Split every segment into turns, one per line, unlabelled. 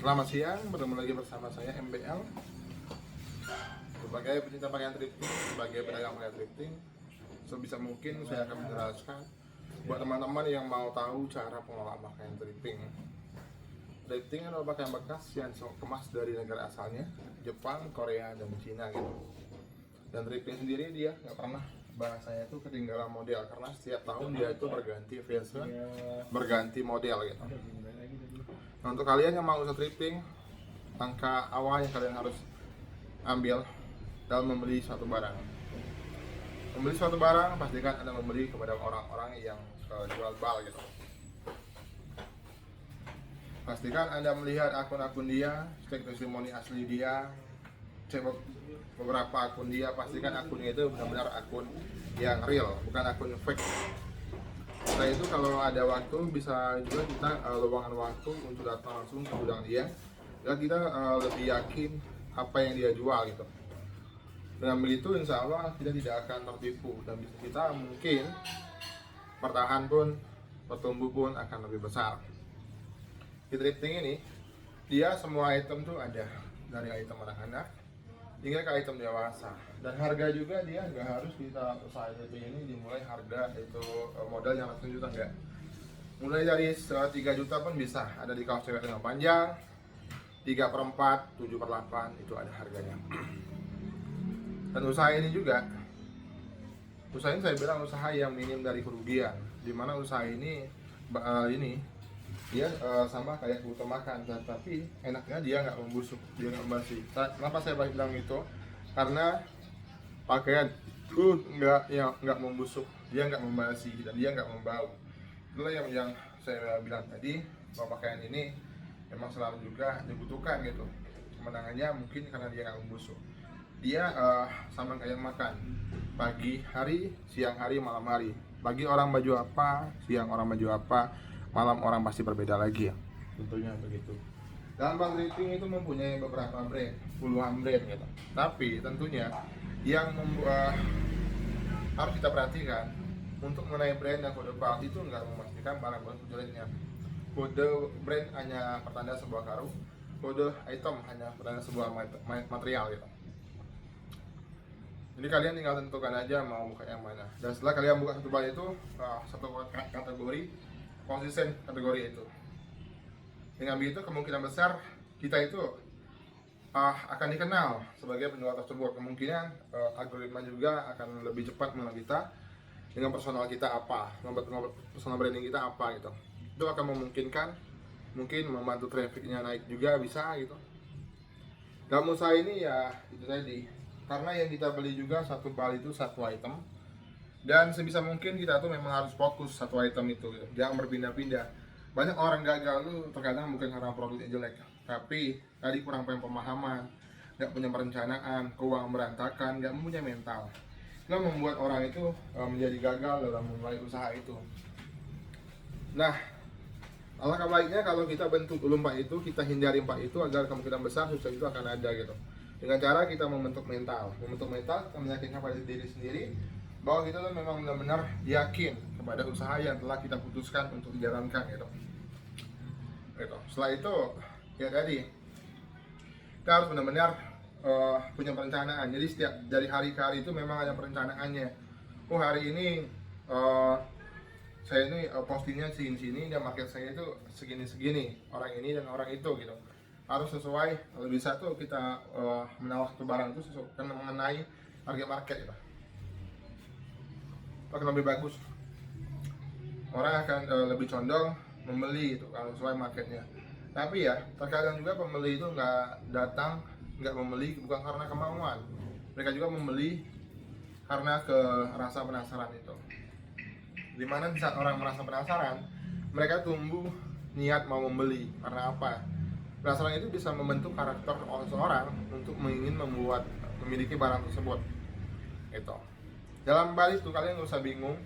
Selamat siang, bertemu lagi bersama saya MBL. Sebagai pecinta pakaian thrifting, sebagai pedagang pakaian thrifting, sebisa mungkin saya akan menjelaskan buat teman-teman yang mau tahu cara pengelolaan pakaian thrifting. Thrifting adalah pakaian bekas yang dikemas dari negara asalnya, Jepang, Korea, dan Cina gitu. Dan thrifting sendiri dia nggak pernah bahasanya itu ketinggalan model, karena setiap tahun dia itu berganti fashion, berganti model gitu. Nah, untuk kalian yang mau usaha thrifting, langkah awal yang kalian harus ambil dalam membeli suatu barang. Membeli suatu barang, pastikan Anda membeli kepada orang-orang yang jual bal gitu. Pastikan Anda melihat akun-akun dia, cek testimoni asli dia, cek beberapa akun dia, pastikan akunnya itu benar-benar akun yang real, bukan akun fake. Setelah itu kalau ada waktu bisa juga kita luangkan waktu untuk datang langsung ke gudang dia, dan kita lebih yakin apa yang dia jual gitu. Dengan begitu insya Allah kita tidak akan tertipu, dan bisa kita mungkin bertahan pun, bertumbuh pun akan lebih besar. Di thrifting ini dia semua item tuh ada, dari item anak-anak hingga ke item dewasa, dan harga juga dia nggak harus kita usaha thrifting ini dimulai harga itu modal yang 100 juta, enggak. Mulai dari 3 juta pun bisa, ada di kaos cewek dengan panjang 3/4, 7/8 itu ada harganya. Dan usaha ini juga, usaha ini saya bilang usaha yang minim dari kerugian, dimana usaha ini dia sama kayak kebutuhan makan, tapi enaknya dia nggak membusuk, dia nggak basi. Kenapa saya bilang itu? Karena pakaian itu nggak membusuk, dia nggak membasi, dan dia nggak membau. Itulah yang saya bilang tadi, bahwa pakaian ini memang selalu juga dibutuhkan gitu. Kemenangannya mungkin karena dia nggak membusuk. Dia sama kayak makan, pagi hari, siang hari, malam hari. Pagi orang baju apa, siang orang baju apa, malam orang pasti berbeda lagi ya, tentunya begitu. Dalam thrifting itu mempunyai beberapa brand, puluhan brand gitu. Tapi tentunya yang harus kita perhatikan untuk mengenai brand dan kode bal itu nggak memastikan barang-barang jeleknya. Kode brand hanya pertanda sebuah karung, kode item hanya pertanda sebuah material gitu. Jadi kalian tinggal tentukan aja mau buka yang mana. Dan setelah kalian buka satu bal itu, satu kategori, konsisten kategori itu. Dengan begitu kemungkinan besar kita itu akan dikenal sebagai penjual tersebut. Kemungkinan algoritma juga akan lebih cepat mengenal kita dengan personal kita apa, personal branding kita apa gitu. Itu akan memungkinkan, mungkin membantu trafficnya naik juga bisa gitu. Dalam usaha ini ya itu tadi, karena yang kita beli juga satu bal itu satu item, dan sebisa mungkin kita tuh memang harus fokus satu item itu gitu. Jangan berpindah-pindah. Banyak orang gagal tuh terkadang bukan karena produknya jelek, tapi tadi kurang pemahaman, nggak punya perencanaan, keuangan berantakan, nggak punya mental. Itu membuat orang itu menjadi gagal dalam memulai usaha itu. Nah, alangkah baiknya kalau kita bentuk dulu 4 itu, kita hindari 4 itu agar kemungkinan besar sukses itu akan ada gitu. Dengan cara kita membentuk mental, kita meyakinkan pada diri sendiri bahwa kita tuh memang benar-benar yakin kepada usaha yang telah kita putuskan untuk dijalankan gitu. Setelah itu ya tadi, kita harus benar-benar punya perencanaan. Jadi setiap dari hari ke hari itu memang ada perencanaannya. Oh hari ini saya ini postingnya sini, dan market saya itu segini, orang ini dan orang itu gitu. Harus sesuai, kalau bisa tuh kita menawar ke barang itu sesuai mengenai harga market gitu. Akan lebih bagus, orang akan lebih condong membeli itu kalau sesuai marketnya. Tapi ya terkadang juga pembeli itu nggak membeli bukan karena kemauan, mereka juga membeli karena rasa penasaran itu. Dimana di saat orang merasa penasaran, mereka tumbuh niat mau membeli. Karena apa? Penasaran itu bisa membentuk karakter seseorang untuk memiliki barang tersebut gitu. Dalam bal itu kalian nggak usah bingung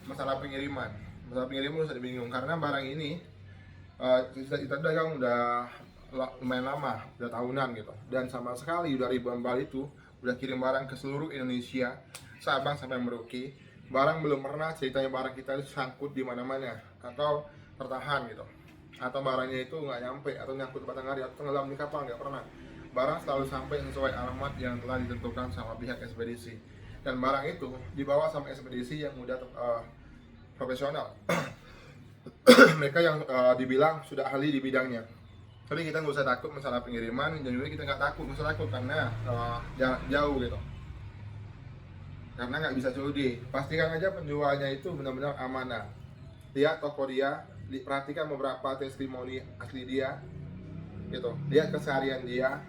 masalah pengiriman. Masalah pengiriman nggak usah bingung, karena barang ini kita dagang udah lumayan lama, udah tahunan gitu. Dan sama sekali udah ribuan bal itu udah kirim barang ke seluruh Indonesia, Sabang sampai Merauke. Barang belum pernah ceritanya barang kita itu sangkut di mana-mana atau tertahan gitu. atau barangnya itu nggak nyampe atau nyangkut batang hari atau tenggelam di kapal, nggak pernah. Barang selalu sampai sesuai alamat yang telah ditentukan sama pihak ekspedisi, dan barang itu dibawa sama ekspedisi yang udah profesional. Mereka yang dibilang sudah ahli di bidangnya. Tapi kita nggak usah takut masalah pengiriman, dan juga kita nggak takut, nggak usah takut karena jauh gitu. Karena nggak bisa COD. Pastikan aja penjualnya itu benar-benar amanah. Lihat toko dia, perhatikan beberapa testimoni asli dia, gitu. Lihat keseharian dia,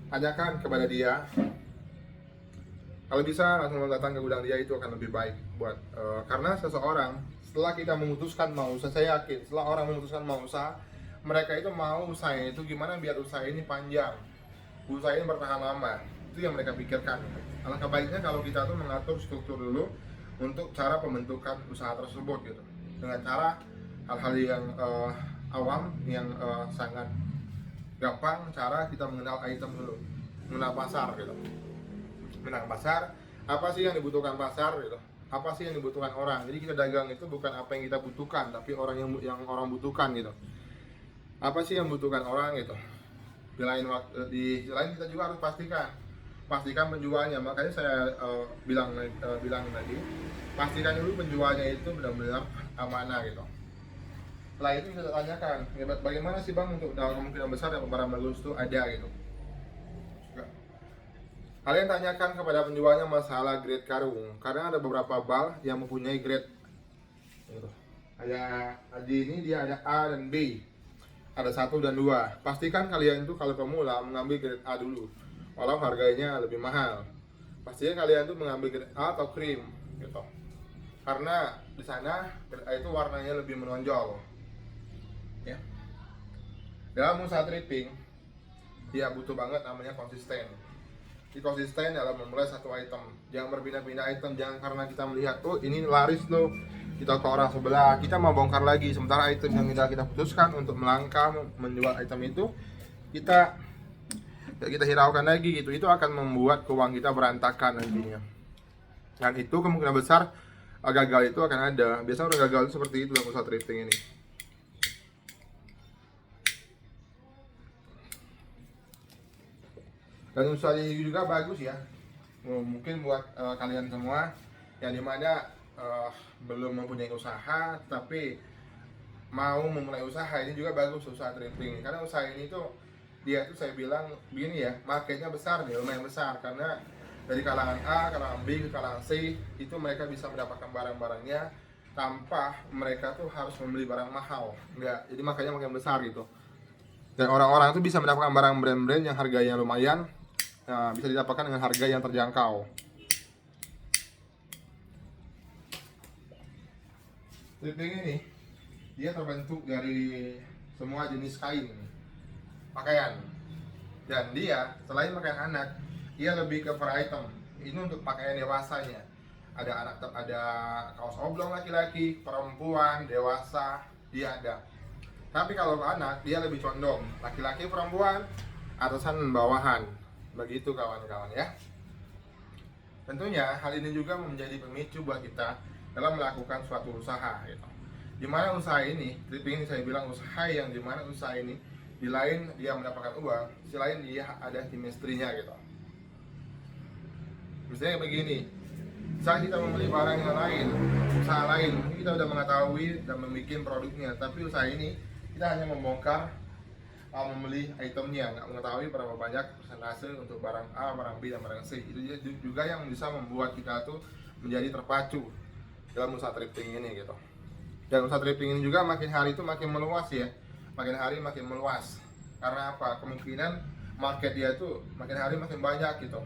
tanyakan kepada dia. Kalau bisa langsung datang ke gudang dia, itu akan lebih baik buat karena seseorang setelah kita memutuskan mau usaha, saya yakin setelah orang memutuskan mau usaha, mereka itu mau usaha itu gimana biar usaha ini panjang, usaha ini bertahan lama. Itu yang mereka pikirkan. Alangkah baiknya kalau kita tuh mengatur struktur dulu untuk cara pembentukan usaha tersebut gitu, dengan cara hal-hal yang awam, yang sangat gampang. Cara kita mengenal item dulu, mengenal pasar gitu, mengenal pasar, apa sih yang dibutuhkan pasar gitu, apa sih yang dibutuhkan orang. Jadi kita dagang itu bukan apa yang kita butuhkan, tapi orang yang orang butuhkan gitu. Apa sih yang membutuhkan orang gitu. Di lain kita juga harus pastikan penjualnya. Makanya saya bilang tadi, pastikan dulu penjualnya itu benar-benar amanah gitu. Setelah itu kita tanyakan, bagaimana sih bang untuk dalam kemungkinan besar yang barang bagus itu ada gitu. Kalian tanyakan kepada penjualnya masalah grade karung, karena ada beberapa bal yang mempunyai grade gitu. Di ini dia ada A dan B, ada 1 dan 2. Pastikan kalian itu kalau pemula mengambil grade A dulu, walau harganya lebih mahal. Pastikan kalian itu mengambil grade A atau krim gitu, karena di sana grade A itu warnanya lebih menonjol ya. Dalam usaha tripping dia butuh banget namanya konsisten. Konsisten dalam memulai satu item, jangan berpindah-pindah item. Jangan karena kita melihat oh ini laris loh, kita ke orang sebelah, kita mau bongkar lagi, sementara item yang kita putuskan untuk melangkah menjual item itu kita hiraukan lagi gitu. Itu akan membuat keuangan kita berantakan nantinya, dan itu kemungkinan besar gagal itu akan ada. Biasanya orang gagal itu seperti itu dalam usaha thrifting ini. Dan usaha ini juga bagus ya, mungkin buat kalian semua yang dimana belum mempunyai usaha tapi mau memulai usaha. Ini juga bagus usaha thrifting, karena usaha ini tuh dia tuh saya bilang begini ya, marketnya besar nih, lumayan besar. Karena dari kalangan A, kalangan B, ke kalangan C itu mereka bisa mendapatkan barang-barangnya tanpa mereka tuh harus membeli barang mahal, enggak. Jadi makanya makin besar gitu, dan orang-orang tuh bisa mendapatkan barang brand-brand yang harganya lumayan. Nah, bisa didapatkan dengan harga yang terjangkau. Thrifting ini dia terbentuk dari semua jenis kain pakaian, dan dia selain pakaian anak, dia lebih ke per item. Ini untuk pakaian dewasanya. Ada kaos oblong laki-laki, perempuan, dewasa, dia ada. Tapi kalau ke anak dia lebih condong laki-laki, perempuan, atasan, bawahan. Begitu kawan-kawan ya. Tentunya hal ini juga menjadi pemicu buat kita dalam melakukan suatu usaha gitu. Dimana usaha ini, thrifting ini saya bilang usaha yang dimana usaha ini di lain dia mendapatkan uang, di lain dia ada chemistry-nya gitu. Misalnya begini, saat kita membeli barang yang lain, usaha lain, kita udah mengetahui dan membuat produknya, tapi usaha ini kita hanya membongkar, membeli itemnya, nggak mengetahui berapa banyak persentase untuk barang A, barang B, dan barang C. Itu juga yang bisa membuat kita tuh menjadi terpacu dalam usaha thrifting ini gitu. Dan usaha thrifting ini juga makin hari itu makin meluas ya, makin hari makin meluas. Karena apa? Kemungkinan market dia tuh makin hari makin banyak gitu.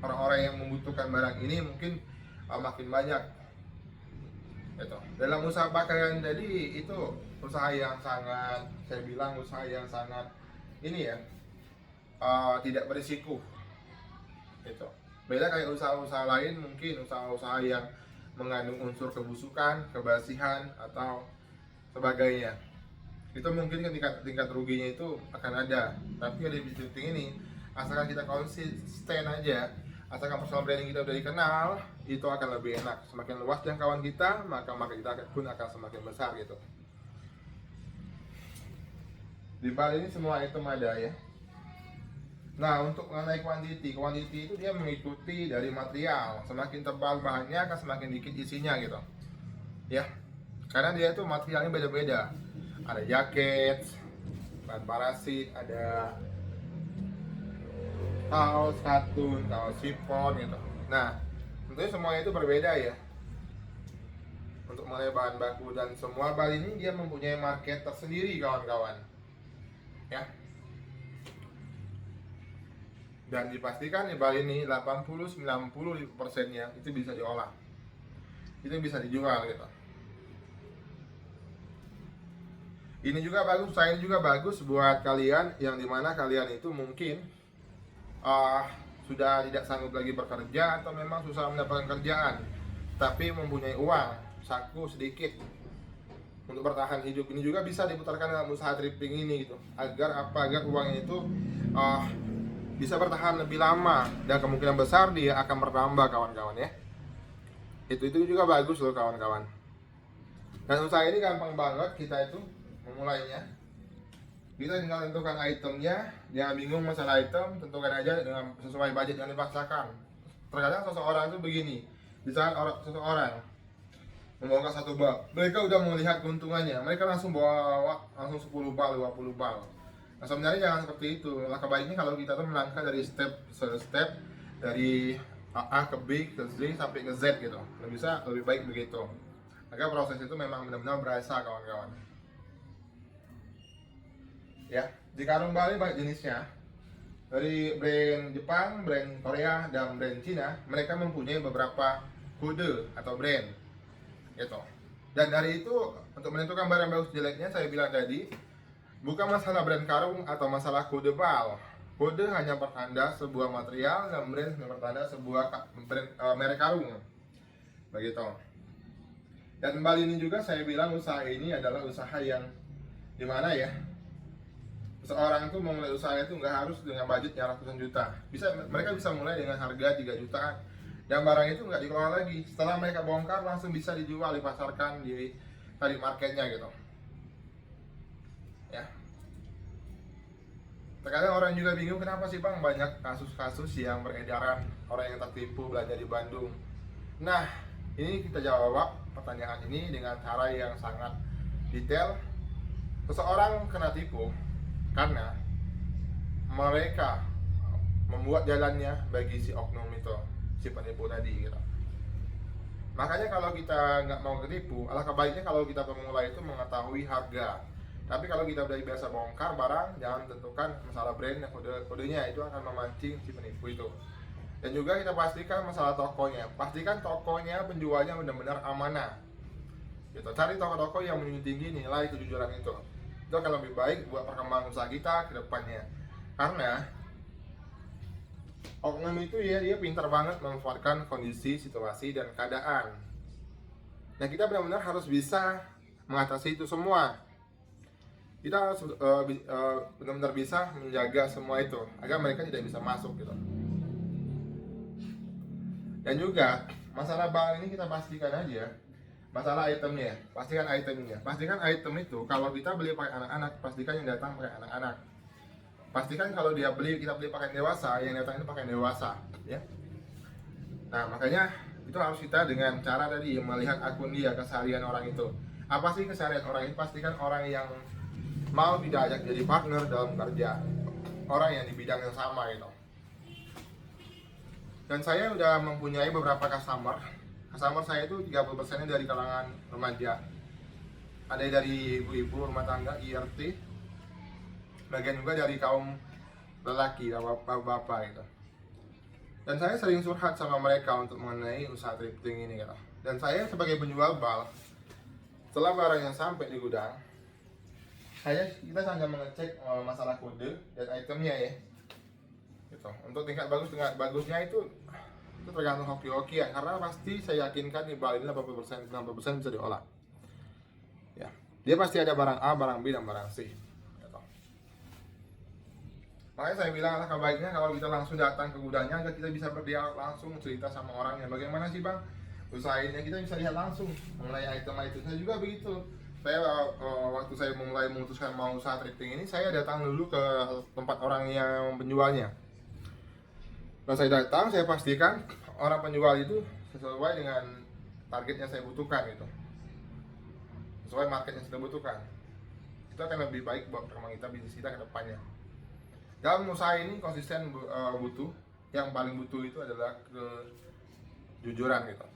Orang-orang yang membutuhkan barang ini mungkin makin banyak gitu. Dalam usaha pakaian jadi itu usaha yang sangat, saya bilang usaha yang sangat ini ya, tidak berisiko gitu. Beda kayak usaha-usaha lain, mungkin usaha-usaha yang mengandung unsur kebusukan, kebasihan, atau sebagainya. Itu mungkin tingkat ruginya itu akan ada. Tapi di thrifting ini, asalkan kita konsisten aja, asalkan personal branding kita udah dikenal, itu akan lebih enak. Semakin luas jangkauan kita, maka kita pun akan semakin besar gitu. Di Bali ini semua item ada ya. Nah, untuk mengenai quantity itu dia mengikuti dari material. Semakin tebal bahannya akan semakin dikit isinya gitu. Ya. Karena dia itu materialnya beda-beda. Ada jaket, bahan parasit, ada kaos katun, kaos chiffon gitu. Nah, tentunya semuanya itu berbeda ya. Untuk mengenai bahan baku dan semua Bali ini dia mempunyai market tersendiri kawan-kawan. Ya. Dan dipastikan di Bali ini 80-90% itu bisa diolah, itu bisa dijual gitu. Ini juga bagus, saya juga bagus buat kalian yang dimana kalian itu mungkin sudah tidak sanggup lagi bekerja atau memang susah mendapatkan kerjaan, tapi mempunyai uang saku sedikit untuk bertahan hidup. Ini juga bisa diputarkan dalam usaha thrifting ini gitu, agar uangnya itu bisa bertahan lebih lama dan kemungkinan besar dia akan bertambah kawan-kawan ya. Itu juga bagus loh kawan-kawan. Dan usaha ini gampang banget kita itu memulainya. Kita tinggal tentukan itemnya, jangan bingung masalah item, tentukan aja dengan sesuai budget yang dipaksakan. Terkadang seseorang itu begini, misalkan seseorang membongkar satu bal, mereka udah melihat keuntungannya, mereka langsung bawa langsung 10 bal, 20 bal. Nah, sebenarnya jangan seperti itu. Langkah baiknya kalau kita tuh melangkah dari step dari A ke B ke Z sampai ke Z gitu. Lebih baik begitu. Agar proses itu memang benar-benar berasa kawan-kawan. Ya, di karung Bali banyak jenisnya. Dari brand Jepang, brand Korea, dan brand Cina, mereka mempunyai beberapa kode atau brand gitu. Dan dari itu untuk menentukan barang bagus jeleknya saya bilang tadi, bukan masalah brand karung atau masalah kode bal. Kode hanya pertanda sebuah material dan brand hanya pertanda sebuah merek karung. Begitu. Dan Bali ini juga saya bilang usaha ini adalah usaha yang dimana ya, seorang itu memulai usaha itu nggak harus dengan budget yang ratusan juta. Mereka bisa mulai dengan harga 3 jutaan. Dan barang itu nggak dikelola lagi. Setelah mereka bongkar langsung bisa dijual, dipasarkan di tadi marketnya gitu. Ya. Terkadang orang juga bingung kenapa sih bang banyak kasus-kasus yang beredaran orang yang tertipu belanja di Bandung. Nah, ini kita jawab pertanyaan ini dengan cara yang sangat detail. Seseorang kena tipu karena mereka membuat jalannya bagi si oknum itu, si penipu tadi gitu. Makanya kalau kita nggak mau ketipu, alangkah baiknya kalau kita pemula itu mengetahui harga. Tapi kalau kita udah biasa bongkar barang, jangan tentukan masalah brand dan kodenya, itu akan memancing si penipu itu. Dan juga kita pastikan masalah tokonya. Pastikan tokonya, penjualnya benar-benar amanah. Gitu. Cari toko-toko yang menjunjung tinggi nilai kejujuran itu. Itu akan lebih baik buat perkembangan usaha kita ke depannya. Karena oknum itu ya dia pintar banget memanfaatkan kondisi, situasi, dan keadaan. Nah, kita benar-benar harus bisa mengatasi itu semua. Kita harus benar-benar bisa menjaga semua itu agar mereka tidak bisa masuk gitu. Dan juga masalah barang ini kita pastikan aja masalah itemnya. Pastikan item itu kalau kita beli pakai anak-anak, pastikan yang datang pakai anak-anak. Pastikan kalau kita beli pakai dewasa, yang datang itu pakai dewasa ya. Nah, makanya itu harus kita dengan cara tadi melihat akun dia, keseharian orang itu. Apa sih keseharian orang itu? Pastikan orang yang mau diajak jadi partner dalam kerja, orang yang di bidang yang sama gitu. Dan saya udah mempunyai beberapa customer saya itu 30% dari kalangan remaja, ada dari ibu-ibu rumah tangga IRT, bagian juga dari kaum lelaki, bapak-bapak gitu. Dan saya sering curhat sama mereka untuk mengenai usaha thrifting ini gitu. Dan saya sebagai penjual bal, setelah barangnya sampai di gudang, kita hanya mengecek masalah kode dan itemnya ya gitu. Untuk tingkat bagusnya itu tergantung hoki-hoki ya, karena pasti saya yakinkan di bal ini 80% 90% bisa diolah ya. Dia pasti ada barang A, barang B, dan barang C gitu. Makanya saya bilang alangkah baiknya kalau kita langsung datang ke gudangnya agar kita bisa berdialog langsung, cerita sama orangnya bagaimana sih bang usaha ini, kita bisa lihat langsung mengenai item itu. Saya juga begitu, Saya waktu saya mulai memutuskan mau usaha thrifting ini, saya datang dulu ke tempat orang yang penjualnya. Kalau saya datang, saya pastikan orang penjual itu sesuai dengan target yang saya butuhkan gitu, sesuai market yang saya butuhkan. Itu akan lebih baik buat perkembangan kita, bisnis kita ke depannya. Dalam usaha ini konsisten butuh, yang paling butuh itu adalah kejujuran gitu.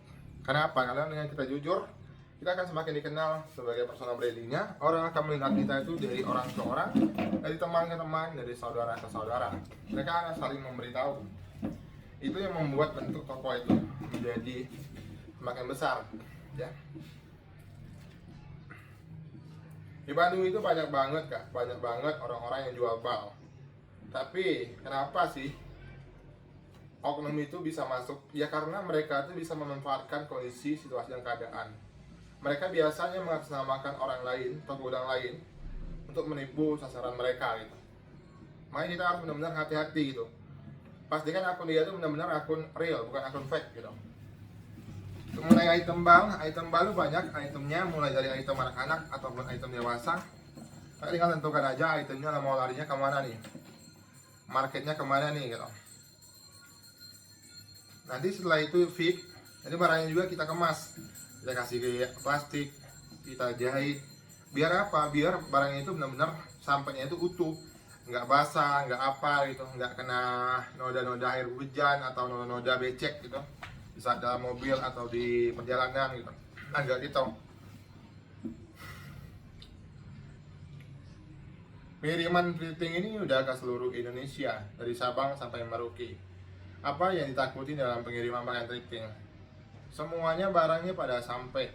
Karena apa? Karena dengan kita jujur, kita akan semakin dikenal sebagai personal brandingnya. Orang akan melihat kita itu dari orang ke orang, dari teman ke teman, dari saudara ke saudara. Mereka akan saling memberitahu. Itu yang membuat bentuk toko itu menjadi semakin besar, ya. Di Bandung itu banyak banget kak, banyak banget orang-orang yang jual bal. Tapi kenapa sih oknum itu bisa masuk? Ya karena mereka itu bisa memanfaatkan kondisi, situasi, dan keadaan. Mereka biasanya mengatasnamakan orang lain atau gudang lain untuk menipu sasaran mereka gitu. Makanya kita harus benar-benar hati-hati gitu. Pastikan akun dia itu benar-benar akun real, bukan akun fake gitu. Mengenai item bal itu banyak itemnya, mulai dari item anak-anak ataupun item dewasa. Kita tinggal tentukan aja itemnya mau larinya kemana nih, marketnya kemana nih gitu. Nanti setelah itu fit, jadi barangnya juga kita kemas, kita kasih ke plastik, kita jahit. Biar apa? Biar barangnya itu benar-benar sampainya itu utuh, nggak basah, nggak apa gitu, nggak kena noda-noda air hujan atau noda-noda becek gitu di saat dalam mobil atau di perjalanan gitu. Nah, nggak gitu. Pengiriman thrifting ini udah ke seluruh Indonesia, dari Sabang sampai Merauke. Apa yang ditakuti dalam pengiriman pakaian thrifting? Semuanya barangnya pada sampai,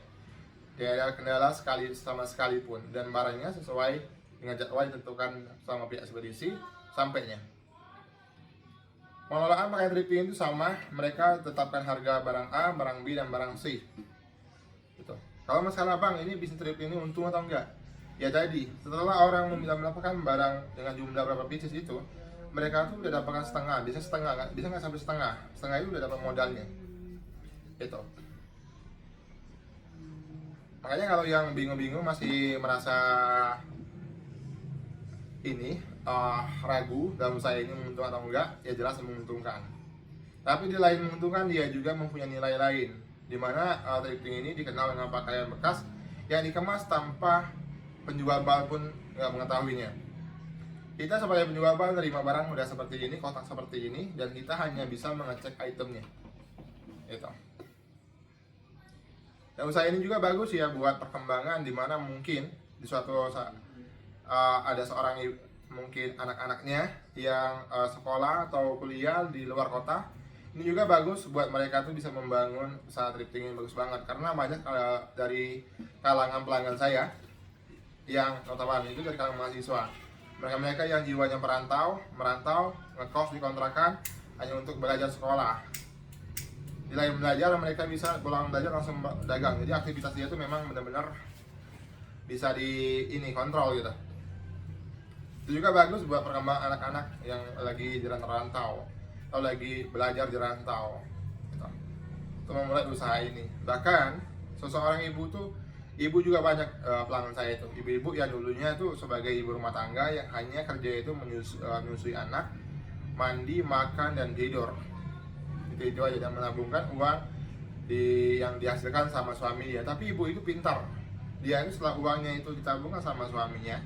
tidak ada kendala sama sekalipun, dan barangnya sesuai dengan jadwal ditentukan sama pihak ekspedisi sampainya. Pengelolaan pakaian thrifting itu sama, mereka tetapkan harga barang A, barang B, dan barang C. Gitu. Kalau masalah bang, ini bisnis thrifting ini untung atau enggak? Ya tadi, setelah orang mendapatkan barang dengan jumlah berapa pieces itu, mereka tuh udah dapatkan setengah, bisa setengah kan? Bisa nggak sampai setengah? Setengah itu udah dapat modalnya. Itu. Makanya kalau yang bingung-bingung masih merasa ini ragu dalam usaha ini menguntungkan atau enggak, ya jelas menguntungkan. Tapi di lain menguntungkan, dia juga mempunyai nilai lain, dimana thrifting ini dikenal dengan pakaian bekas yang dikemas tanpa penjual bal pun nggak mengetahuinya. Kita sebagai penjual bal menerima barang udah seperti ini, kotak seperti ini, dan kita hanya bisa mengecek itemnya. Itu. Dan usaha ini juga bagus ya buat perkembangan, dimana mungkin di suatu saat ada seorang mungkin anak-anaknya yang sekolah atau kuliah di luar kota. Ini juga bagus buat mereka tuh bisa membangun usaha thrifting yang bagus banget, karena banyak dari kalangan pelanggan saya yang notabene itu dari kalangan mahasiswa. Mereka yang jiwanya merantau, ngekos di kontrakan hanya untuk belajar sekolah. Di lain belajar, mereka bisa pulang belajar langsung dagang. Jadi aktivitas dia itu memang benar-benar bisa kontrol gitu. Itu juga bagus buat perkembangan anak-anak yang lagi jalan rantau atau lagi belajar di rantau gitu. Untuk memulai usaha ini. Bahkan seseorang ibu juga banyak pelanggan saya itu. Ibu-ibu yang dulunya itu sebagai ibu rumah tangga yang hanya kerja itu menyusui anak, mandi, makan, dan tidur. Itu aja, dan menabungkan uang yang dihasilkan sama suami dia. Tapi ibu itu pintar. Dia itu setelah uangnya itu ditabungkan sama suaminya,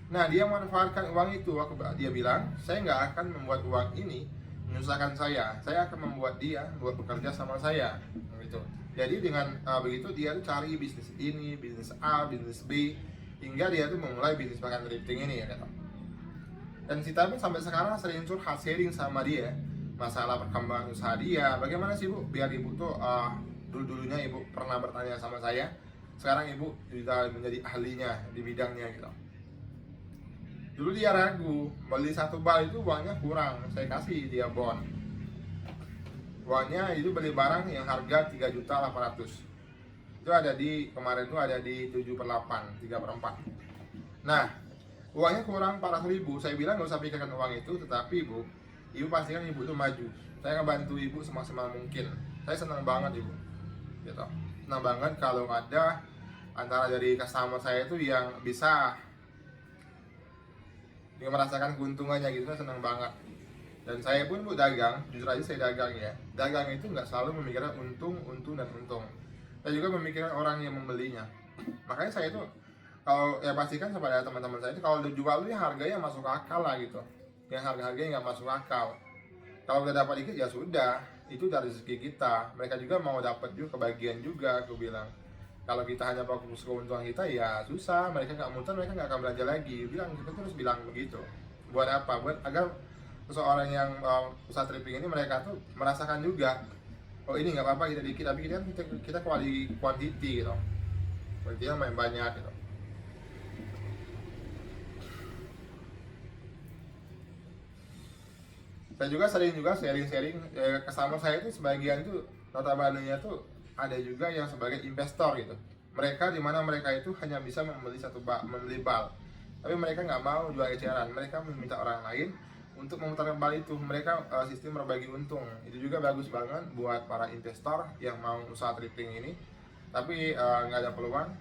nah dia memanfaatkan uang itu. Dia bilang, saya nggak akan membuat uang ini menyusahkan saya akan membuat dia buat bekerja sama saya gitu. Jadi dengan begitu dia tuh cari bisnis ini, bisnis A, bisnis B, hingga dia tuh memulai bisnis pakaian thrifting ini ya. Dan si Tamin sampai sekarang sering curhat, sharing sama dia masalah perkembangan usaha dia. Bagaimana sih Bu, biar ibu tuh dulu-dulunya ibu pernah bertanya sama saya, sekarang ibu sudah menjadi ahlinya di bidangnya gitu. Dulu dia ragu, beli satu bal itu uangnya kurang, saya kasih dia bon. Uangnya itu beli barang yang harga 3.800.000. Itu ada di, kemarin itu ada di 7/8, 3/4. Nah, uangnya kurang 400.000. Saya bilang nggak usah pikirkan uang itu, tetapi ibu pastikan ibu itu maju. Saya akan bantu ibu semaksimal mungkin. Saya senang banget ibu gitu. Senang banget kalau ada antara dari customer saya itu yang bisa merasakan keuntungannya gitu, saya senang banget. Dan saya pun bu dagang, jujur aja saya dagang ya. Dagang itu nggak selalu memikirkan untung, dan untung. Saya juga memikirkan orang yang membelinya. Makanya saya itu kalau ya pastikan kepada teman-teman saya itu kalau dijual itu harganya masuk akal lah gitu. Yang harga-harganya nggak masuk akal. Kalau udah dapat dikit ya sudah, itu dari rezeki kita. Mereka juga mau dapat juga kebagian juga, aku bilang. Kalau kita hanya fokus keuntungan kita ya susah, mereka nggak muter, mereka nggak akan belanja lagi. Bilang kita terus bilang begitu. Buat apa? Buat agar seseorang yang usaha tripping ini mereka tuh merasakan juga, oh ini nggak apa-apa kita dikit, tapi kita quantity gitu, kuantitasnya main banyak gitu. Saya juga sering sharing customer saya itu sebagian itu notabene-nya tuh ada juga yang sebagai investor gitu. Mereka di mana mereka itu hanya bisa membeli bal, tapi mereka nggak mau jual eceran. Mereka meminta orang lain untuk memutarkan bal itu. Mereka sistem berbagi untung. Itu juga bagus banget buat para investor yang mau usaha tripping ini. Tapi nggak ada peluang.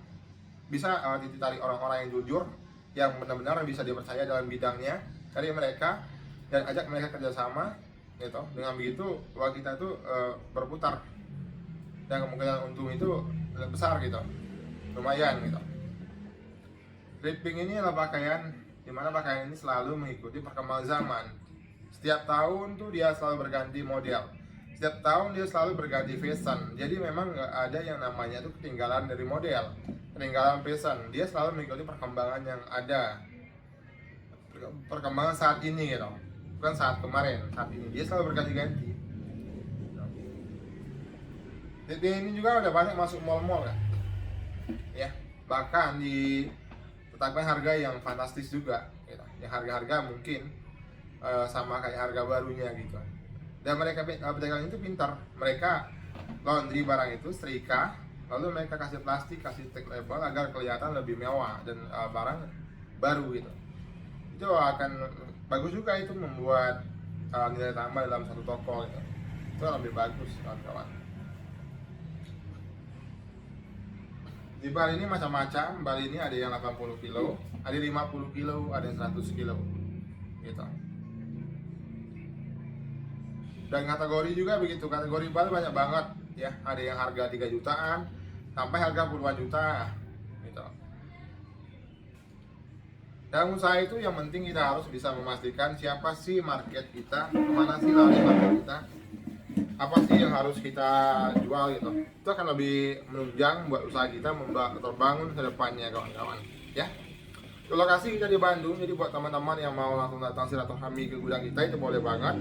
Bisa ditarik orang-orang yang jujur, yang benar-benar bisa dipercaya dalam bidangnya dari mereka, dan ajak mereka kerjasama gitu. Dengan begitu uang kita tuh berputar, dan kemungkinan untung itu lebih besar gitu, lumayan gitu. Tripping ini adalah pakaian dimana pakaian ini selalu mengikuti perkembangan zaman. Setiap tahun tuh dia selalu berganti model, setiap tahun dia selalu berganti fashion. Jadi memang nggak ada yang namanya tuh ketinggalan dari model, ketinggalan fashion. Dia selalu mengikuti perkembangan yang ada, perkembangan saat ini gitu, bukan saat kemarin, saat ini dia selalu berganti-ganti. Jadi ini juga udah banyak masuk mall-mall kan, ya, bahkan ditetapkan harga yang fantastis juga, gitu. Yang harga-harga mungkin sama kayak harga barunya gitu. Dan mereka pedagang itu pintar, mereka laundry barang itu, setrika, lalu mereka kasih plastik, kasih tag label agar kelihatan lebih mewah dan barang baru gitu. Itu akan bagus juga, itu membuat nilai tambah dalam satu toko gitu. Itu lebih bagus kawan-kawan. Di bar ini macam-macam, bar ini ada yang 80 kilo, ada 50 kilo, ada yang 100 kilo gitu. Dan kategori juga begitu, kategori bar banyak banget ya, ada yang harga 3 jutaan sampai harga puluhan juta gitu. Dalam usaha itu yang penting kita harus bisa memastikan siapa sih market kita, kemana sih lari market kita, apa sih yang harus kita jual gitu. Itu akan lebih menunjang buat usaha kita terbangun ke depannya kawan-kawan ya. Lokasi kita di Bandung, jadi buat teman-teman yang mau langsung datang silaturahmi ke gudang kita itu boleh banget.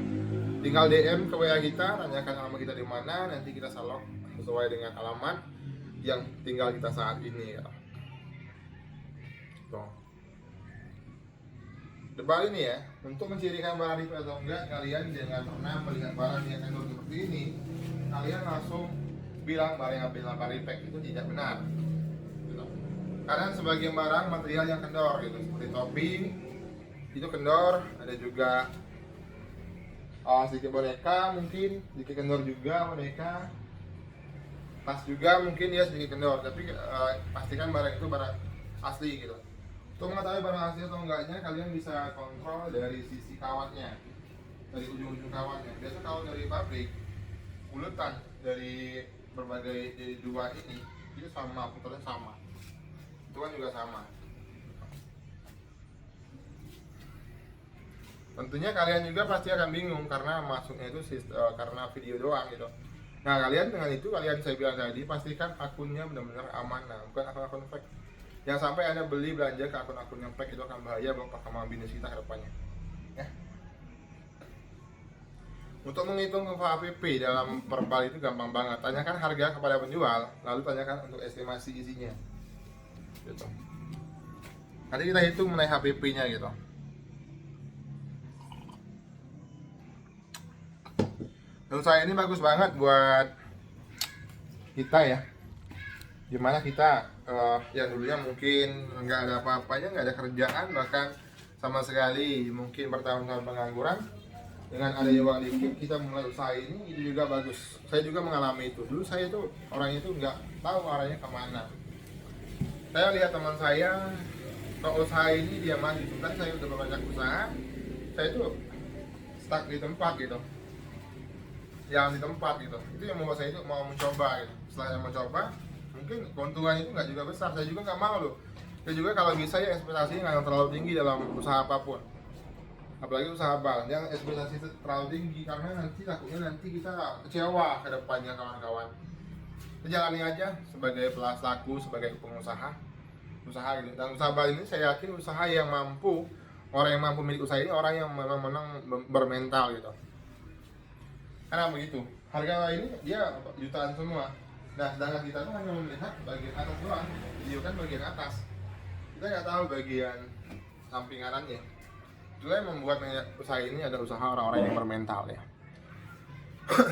Tinggal DM ke WA kita, tanyakan alamat kita di mana, nanti kita salok sesuai dengan alamat yang tinggal kita saat ini ya. Tuh. Debat ini ya, untuk mencirikan barang itu atau enggak, kalian jangan pernah melihat barang yang kendor seperti ini, kalian langsung bilang barang yang bilang pack itu tidak benar gitu. Karena sebagian barang material yang kendor gitu, seperti topi itu kendor, ada juga sedikit boneka mungkin, sedikit kendor juga boneka, tas juga mungkin dia sedikit kendor, tapi pastikan barang itu barang asli gitu. Untuk mengetahui barang asli atau enggaknya, kalian bisa kontrol dari sisi kawatnya, dari ujung-ujung kawatnya. Biasa kalau dari pabrik, uletan dari berbagai dari dua ini itu sama, putarnya sama. Itu kan juga sama. Tentunya kalian juga pasti akan bingung karena masuknya itu karena video doang gitu. Nah kalian dengan itu, saya bilang tadi, pastikan akunnya benar-benar aman, nah, bukan akun-akun fake. Jangan sampai Anda beli belanja ke akun-akun yang fake, itu akan bahaya buat perkembangan bisnis kita ke depannya ya. Untuk menghitung HPP dalam per bal itu gampang banget. Tanyakan harga kepada penjual, lalu tanyakan untuk estimasi isinya gitu. Nanti kita hitung mengenai HPP nya gitu. Dan saya ini bagus banget buat kita ya, gimana kita yang dulunya mungkin nggak ada apa-apanya, nggak ada kerjaan, bahkan sama sekali mungkin bertahun-tahun pengangguran, dengan ada uang dikit kita mulai usaha ini, itu juga bagus. Saya juga mengalami itu. Dulu saya itu orangnya itu nggak tahu arahnya kemana, Saya lihat teman saya kalau usaha ini dia maju, kan saya udah banyak usaha, saya itu stuck di tempat gitu, yang di tempat gitu. Itu yang membuat saya itu mau mencoba gitu. Setelah saya mencoba, mungkin keuntungan itu nggak juga besar, saya juga nggak mau loh. Saya juga kalau bisa ya ekspektasinya nggak terlalu tinggi dalam usaha apapun, apalagi usaha bal, yang ekspektasi terlalu tinggi karena nanti takutnya nanti kita kecewa ke depannya kawan-kawan. Kita jalani aja sebagai pelaku, sebagai pengusaha, usaha gitu. Dan usaha bal ini saya yakin usaha yang mampu, orang yang mampu milik usaha ini orang yang memang menang bermental gitu. Karena begitu, harga ini dia jutaan semua. Nah, sedangkan kita tuh hanya melihat bagian atas doang, video kan bagian atas. Kita nggak tahu bagian samping kanannya. Itulah yang membuat usaha ini ada usaha orang-orang yang bermental ya.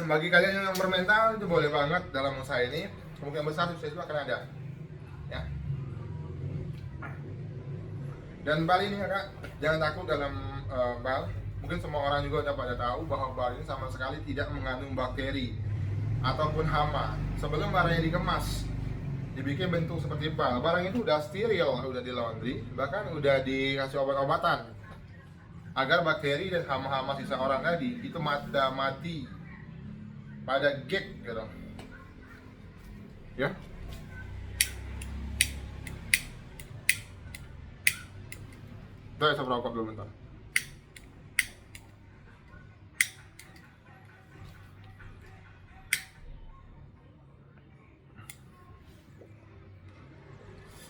Bagi kalian yang bermental itu boleh banget dalam usaha ini, kemungkinan besar sukses itu akan ada. Ya. Dan bal ini ya kak, jangan takut dalam bal. Mungkin semua orang juga udah pada tahu bahwa bal ini sama sekali tidak mengandung bakteri ataupun hama. Sebelum barangnya dikemas, dibikin bentuk seperti bal, barang itu udah steril, udah di laundry, bahkan udah dikasih obat-obatan agar bakteri dan hama-hama sisa orang tadi itu mati pada gate gitu. Ya. Udah, saya merokok dulu bentar.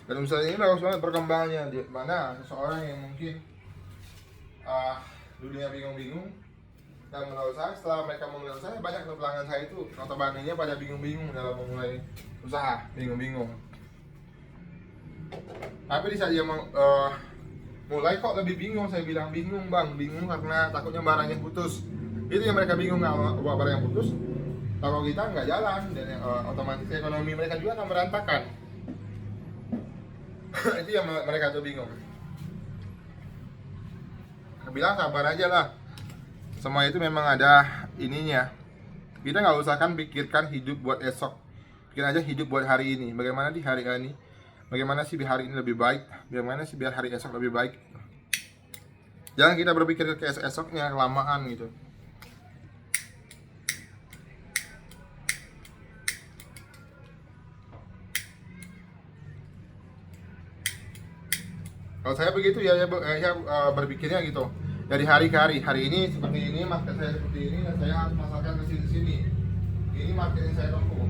Dan misalnya ini bagus banget perkembangannya, di mana seseorang yang mungkin dunia bingung-bingung dan menurut saya setelah mereka memulai usaha, banyak pelanggan saya itu notabene pada bingung-bingung dalam memulai usaha, bingung-bingung. Tapi di saat dia mulai kok lebih bingung, saya bilang bingung bang, bingung karena takutnya barangnya putus. Itu yang mereka bingung, nggak barang yang putus, kalau kita nggak jalan dan otomatis ekonomi mereka juga akan berantakan. Itu yang mereka tuh bingung. Bilang sabar aja lah, semua itu memang ada ininya. Kita nggak usahkan pikirkan hidup buat esok, pikir aja hidup buat hari ini. Bagaimana di hari ini, bagaimana sih biar hari ini lebih baik, bagaimana sih biar hari esok lebih baik. Jangan kita berpikir ke esoknya kelamaan gitu. Kalau saya begitu ya, berpikirnya gitu. Dari hari ke hari, hari ini seperti ini, market saya seperti ini, dan saya harus masarkan ke sini-sini. Ini market yang saya tempuh.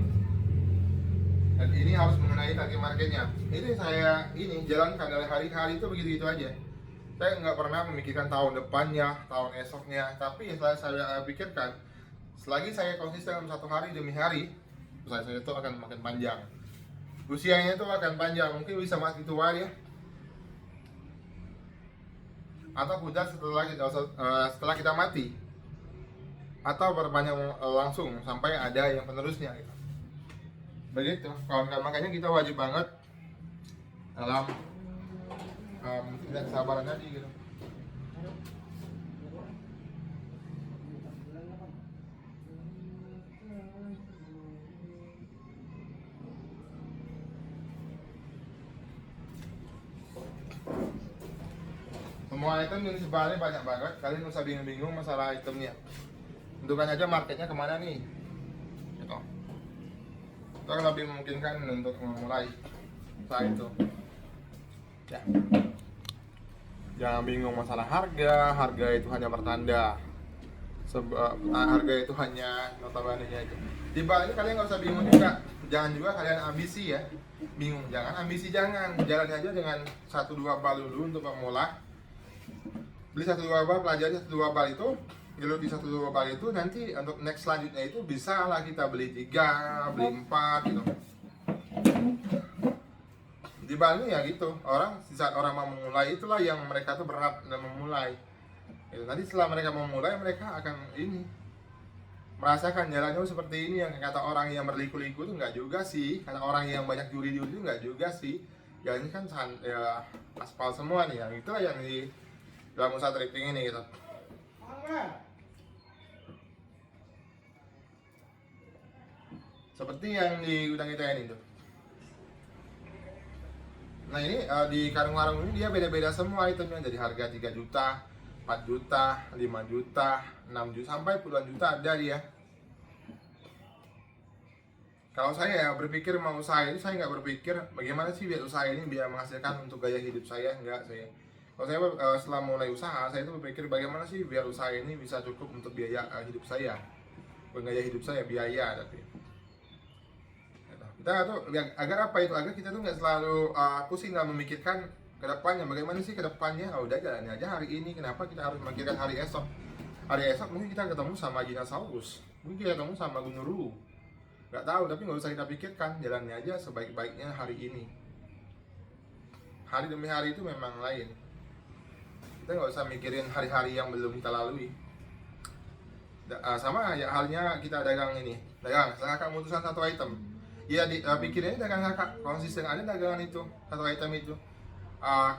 Dan ini harus mengenai target marketnya. Ini saya jalankan dari hari ke hari itu begitu-gitu aja. Saya nggak pernah memikirkan tahun depannya, tahun esoknya. Tapi yang saya pikirkan, selagi saya konsisten dalam satu hari demi hari, usaha saya itu akan makin panjang. Usianya itu akan panjang, mungkin bisa mati tua ya. Atau udah setelah kita mati, atau berpanjang langsung sampai ada yang penerusnya gitu. Begitu kawan-kawan, makanya kita wajib banget dalam tidak kesabaran tadi gitu. Semua item yang sebenarnya banyak banget, kalian nggak usah bingung-bingung masalah itemnya. Tentukan aja marketnya kemana nih gitu. Itu akan lebih memungkinkan untuk memulai usaha itu ya. Jangan bingung masalah harga itu hanya pertanda. Harga itu hanya notabene-nya itu. Di bal ini kalian nggak usah bingung juga. Jangan juga kalian ambisi ya. Bingung, jangan ambisi, jangan. Jalan aja dengan 1-2 bal dulu untuk pemula. Beli 1-2 bal, pelajari 1-2 bal itu, geluti 1-2 bal itu, nanti untuk next selanjutnya itu bisa lah kita beli 3, beli 4 gitu. Di bal ini ya gitu, saat orang mau memulai itulah yang mereka tuh berat dan memulai. Gitu. Nanti setelah mereka memulai, mereka akan merasakan jalannya seperti ini. Yang kata orang yang berliku-liku itu nggak juga sih, kata orang yang banyak juri-juri itu nggak juga sih. Ya ini kan ya, aspal semua nih, yang itulah yang di dalam usaha thrifting ini gitu. Seperti yang di gudang kita ini tuh. Nah ini di warung-warung ini dia beda-beda semua itemnya, dari harga 3 juta, 4 juta, 5 juta, 6 juta, sampai puluhan juta ada dia. Kalau saya ya berpikir mau usaha ini, saya nggak berpikir bagaimana sih biar usaha ini biar menghasilkan untuk gaya hidup saya, enggak saya. Kalau saya setelah mulai usaha, saya itu berpikir bagaimana sih biar usaha ini bisa cukup untuk biaya hidup saya, gaya hidup saya, biaya tapi. Kita tuh agar apa itu, agar kita tuh nggak selalu pusing dalam memikirkan kedepannya, bagaimana sih kedepannya. Oh, udah jalannya aja hari ini, kenapa kita harus memikirkan hari esok? Hari esok mungkin kita ketemu sama dinosaurus, mungkin kita ketemu sama gunung, nggak tahu, tapi nggak usah kita pikirkan, jalannya aja sebaik-baiknya hari ini. Hari demi hari itu memang lain, kita nggak usah mikirin hari-hari yang belum kita lalui. Sama ya halnya kita dagang ini, dagang, saya akan memutuskan satu item. Ya pikirnya dagang kakak, konsisten aja dagangan itu, satu item itu.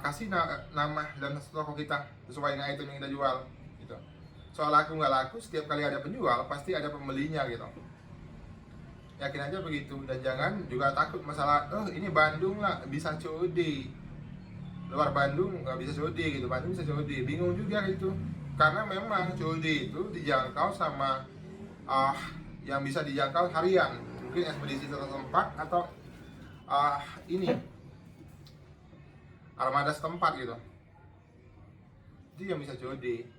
Kasih nama dan toko kita sesuai dengan item yang kita jual gitu. Soal laku nggak laku, setiap kali ada penjual pasti ada pembelinya gitu. Yakin aja begitu, dan jangan juga takut masalah ini Bandung lah bisa COD, luar Bandung nggak bisa COD gitu, Bandung bisa COD, bingung juga gitu. Karena memang COD itu dijangkau sama yang bisa dijangkau harian, mungkin ekspedisi setempat atau ini armada setempat gitu, itu yang bisa COD.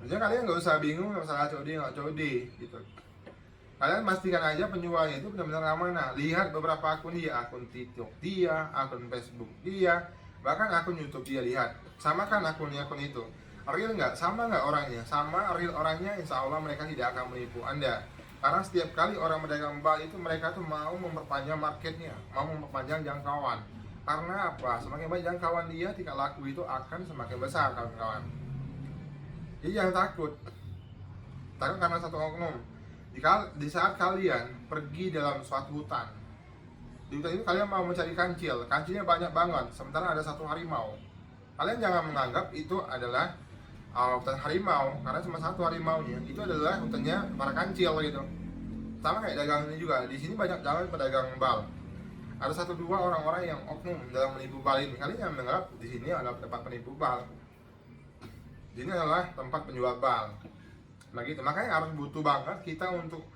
Maksudnya kalian nggak usah bingung masalah COD nggak COD gitu. Kalian pastikan aja penjualnya itu benar-benar amanah. Lihat beberapa akun dia, akun TikTok dia, akun Facebook dia, bahkan akun YouTube dia, lihat. Sama kan akun itu? Real nggak? Sama nggak orangnya? Sama real orangnya, insya Allah mereka tidak akan menipu Anda. Karena setiap kali orang berdagang bal itu mereka tuh mau memperpanjang marketnya, mau memperpanjang jangkauan. Karena apa? Semakin banyak jangkauan dia, tingkat laku itu akan semakin besar, kawan-kawan. Jadi jangan takut karena satu oknum. Di saat kalian pergi dalam suatu hutan, di hutan itu kalian mau mencari kancil, kancilnya banyak banget, sementara ada satu harimau. Kalian jangan menganggap itu adalah hutan harimau, karena cuma satu harimaunya, itu adalah hutannya para kancil gitu. Sama kayak dagang ini juga, di sini banyak jalan pedagang bal. Ada 1-2 orang-orang yang oknum dalam menipu bal ini. Kalian jangan menganggap di sini adalah tempat penipu bal. Ini adalah tempat penjual bal. Nah gitu, makanya harus butuh banget kita untuk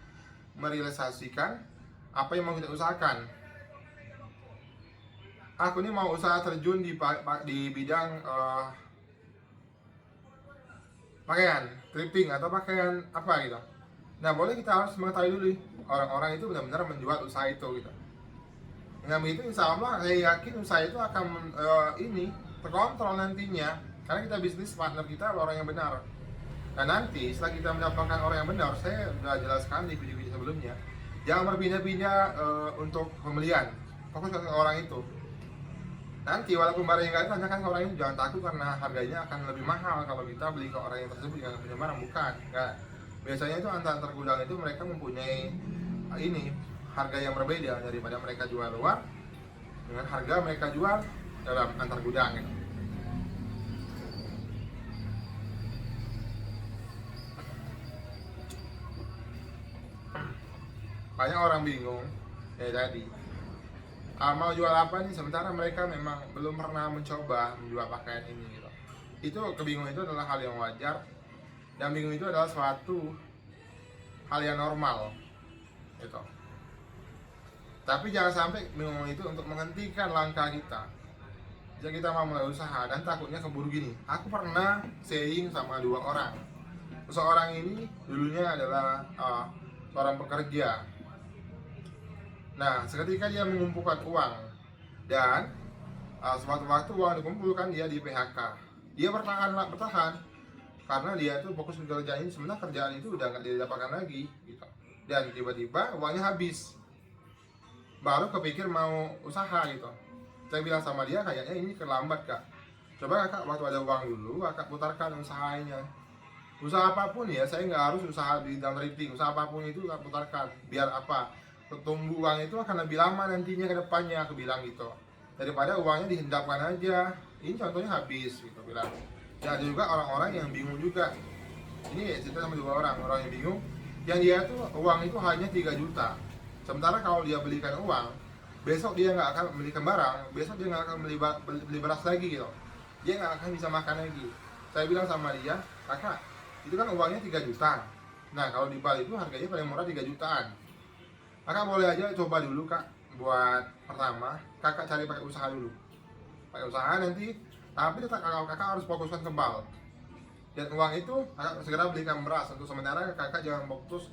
merealisasikan apa yang mau kita usahakan. Aku ini mau usaha terjun di bidang pakaian, thrifting atau pakaian apa gitu. Nah boleh, kita harus mengetahui dulu orang-orang itu benar-benar menjual usaha itu gitu. Dengan begitu insya Allah saya yakin usaha itu akan terkontrol nantinya. Karena kita bisnis partner kita orang yang benar. Dan nanti setelah kita mendapatkan orang yang benar, saya sudah jelaskan di video-video sebelumnya, jangan berpindah-pindah untuk pembelian, fokus ke orang itu. Nanti walaupun barang yang nggak tanyakan ke orang itu, jangan takut karena harganya akan lebih mahal kalau kita beli ke orang yang tersebut yang punya barang, bukan. Nggak. Biasanya itu antar gudang itu mereka mempunyai harga yang berbeda daripada mereka jual luar dengan harga mereka jual dalam antar gudang gitu. Banyak orang bingung ya tadi, mau jual apa nih, sementara mereka memang belum pernah mencoba menjual pakaian ini gitu. Itu kebingungan itu adalah hal yang wajar, dan bingung itu adalah suatu hal yang normal gitu. Tapi jangan sampai bingung itu untuk menghentikan langkah kita. Jika kita mau mulai usaha dan takutnya keburu gini, aku pernah sharing sama 2 orang. Seorang ini dulunya adalah seorang pekerja. Nah, seketika dia mengumpulkan uang dan suatu waktu uang dikumpulkan, dia di PHK. Dia bertahan karena dia tuh fokus ke kerjaan ini, sebenarnya kerjaan itu udah nggak didapatkan lagi gitu. Dan tiba-tiba uangnya habis. Baru kepikir mau usaha gitu. Saya bilang sama dia, kayaknya ini terlambat kak. Coba kakak waktu ada uang dulu, kakak putarkan usahanya. Usaha apapun ya, saya nggak harus usaha di dalam thrifting. Usaha apapun itu kakak putarkan. Biar apa? Tumbuh uang itu akan lebih lama nantinya ke depannya, aku bilang gitu, daripada uangnya dihendapkan aja. Ini contohnya habis gitu bilang. Ya ada juga orang-orang yang bingung juga. Ini cerita sama 2 orang yang bingung, yang dia tuh uang itu hanya 3 juta. Sementara kalau dia belikan uang besok dia nggak akan membelikan barang, besok dia nggak akan beli beras lagi gitu, dia nggak akan bisa makan lagi. Saya bilang sama dia, kakak, itu kan uangnya 3 juta. Nah kalau di Bali itu harganya paling murah 3 jutaan. Kakak boleh aja coba dulu kak, buat pertama kakak cari pakai usaha dulu, pakai usaha nanti, tapi tetap kakak harus fokuskan ke bal. Dan uang itu kakak segera belikan beras. Untuk sementara kakak jangan fokus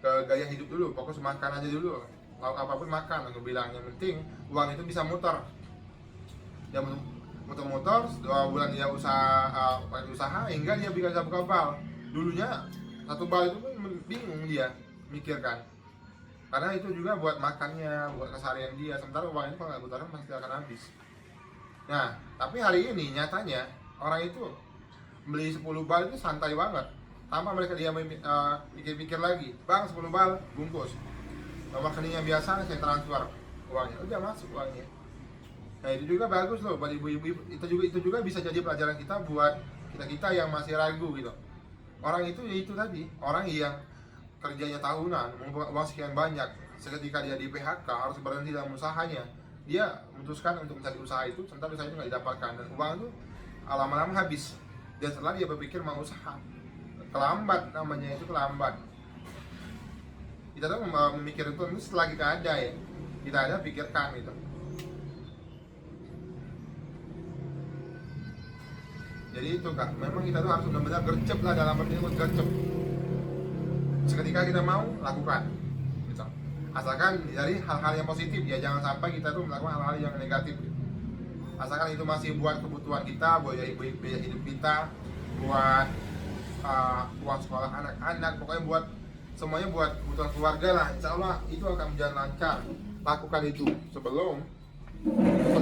ke gaya hidup dulu, fokus makan aja dulu. Lauk apapun makan, aku bilang yang penting uang itu bisa muter. Dia muter-muter 2 bulan dia usaha hingga dia bisa buka bal. Dulunya 1 bal itu pun bingung dia mikirkan, karena itu juga buat makannya, buat keseharian dia. Sementara uang itu kalau nggak putarkan pasti akan habis. Nah tapi hari ini nyatanya orang itu beli 10 bal itu santai banget, tanpa mereka dia pikir-pikir lagi. Bang 10 bal bungkus, nomor rekeningnya biasa, saya transfer uangnya, udah masuk uangnya. Nah itu juga bagus loh buat ibu-ibu. Itu juga bisa jadi pelajaran kita buat kita yang masih ragu gitu. Orang itu ya itu tadi, orang yang kerjanya tahunan, mengumpulkan uang sekian banyak, seketika dia di PHK harus berhenti dalam usahanya, dia memutuskan untuk mencari usaha itu, sementara usaha itu nggak didapatkan, dan uang itu lama-lama habis. Dan setelah dia berpikir mau usaha, kelambat, namanya itu kelambat. Kita tuh memikir itu setelah kita ada ya, kita ada pikirkan gitu. Jadi itu kak, memang kita tuh harus benar-benar gercep lah, dalam arti itu gercep. Seketika kita mau lakukan gitu. Asalkan dari hal-hal yang positif ya, jangan sampai kita tuh melakukan hal-hal yang negatif gitu. Asalkan itu masih buat kebutuhan kita, buat biaya hidup kita, buat uang sekolah anak-anak, pokoknya buat semuanya, buat kebutuhan keluarga lah, insya Allah itu akan berjalan lancar. Lakukan itu sebelum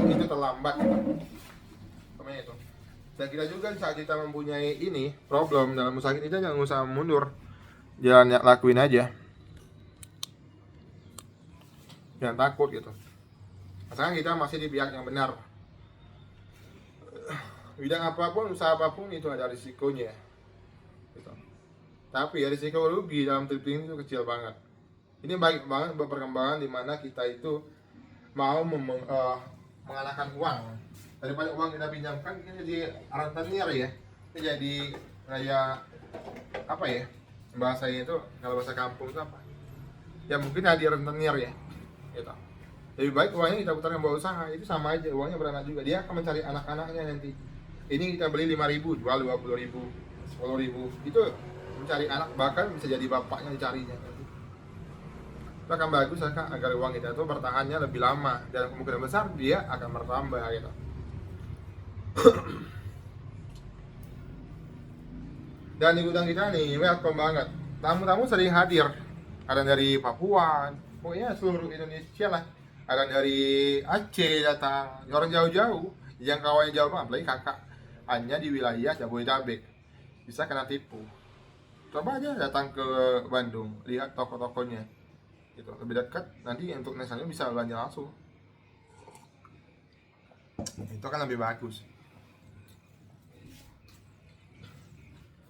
itu terlambat gitu. Semuanya itu. Dan kita juga saat kita mempunyai ini problem dalam usaha kita, jangan usah mundur, jangan lakuin aja, jangan takut gitu. Asalkan kita masih di pihak yang benar. Bidang apapun, usaha apapun itu ada risikonya gitu. Tapi ya risiko rugi dalam trading itu kecil banget. Ini baik banget buat perkembangan dimana kita itu mau mengalahkan uang. Daripada uang kita pinjamkan, kita jadi rentenir ya. Kita jadi kayak apa ya, bahasanya itu kalau bahasa kampung itu apa ya, mungkin ada rentenir ya gitu. Lebih baik uangnya kita putarkan buat usaha, itu sama aja, uangnya beranak juga, dia akan mencari anak-anaknya nanti. Ini kita beli 5.000, jual 20.000, 10.000, itu mencari anak, bahkan bisa jadi bapaknya dicarinya nanti. Itu akan bagus agar uang kita itu bertahannya lebih lama, dan kemungkinan besar dia akan bertambah gitu. Dan di gudang kita nih welcome banget, tamu-tamu sering hadir, ada dari Papua, pokoknya seluruh Indonesia lah, ada dari Aceh datang, orang jauh-jauh, jangkauannya jauh banget, apalagi kakak hanya di wilayah Jabodetabek, bisa kena tipu. Coba aja datang ke Bandung, lihat toko-tokonya gitu, lebih dekat, nanti untuk nesannya bisa belanja langsung, itu kan lebih bagus.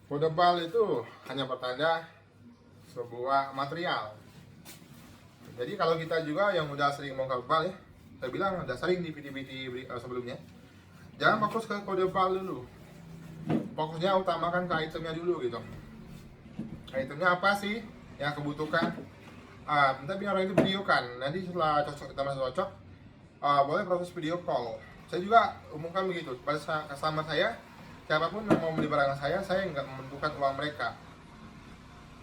Kode bal itu hanya pertanda sebuah material. Jadi kalau kita juga yang udah sering bongkar bal ya, saya bilang udah sering di video-video sebelumnya, jangan fokus ke kode bal dulu, fokusnya utamakan ke itemnya dulu gitu. Itemnya apa sih yang kebutuhkan? Minta biar orang itu videokan, nanti setelah cocok, kita merasa cocok, boleh proses video call. Saya juga umumkan begitu pada customer saya, siapapun yang mau beli barang saya nggak membutuhkan uang mereka,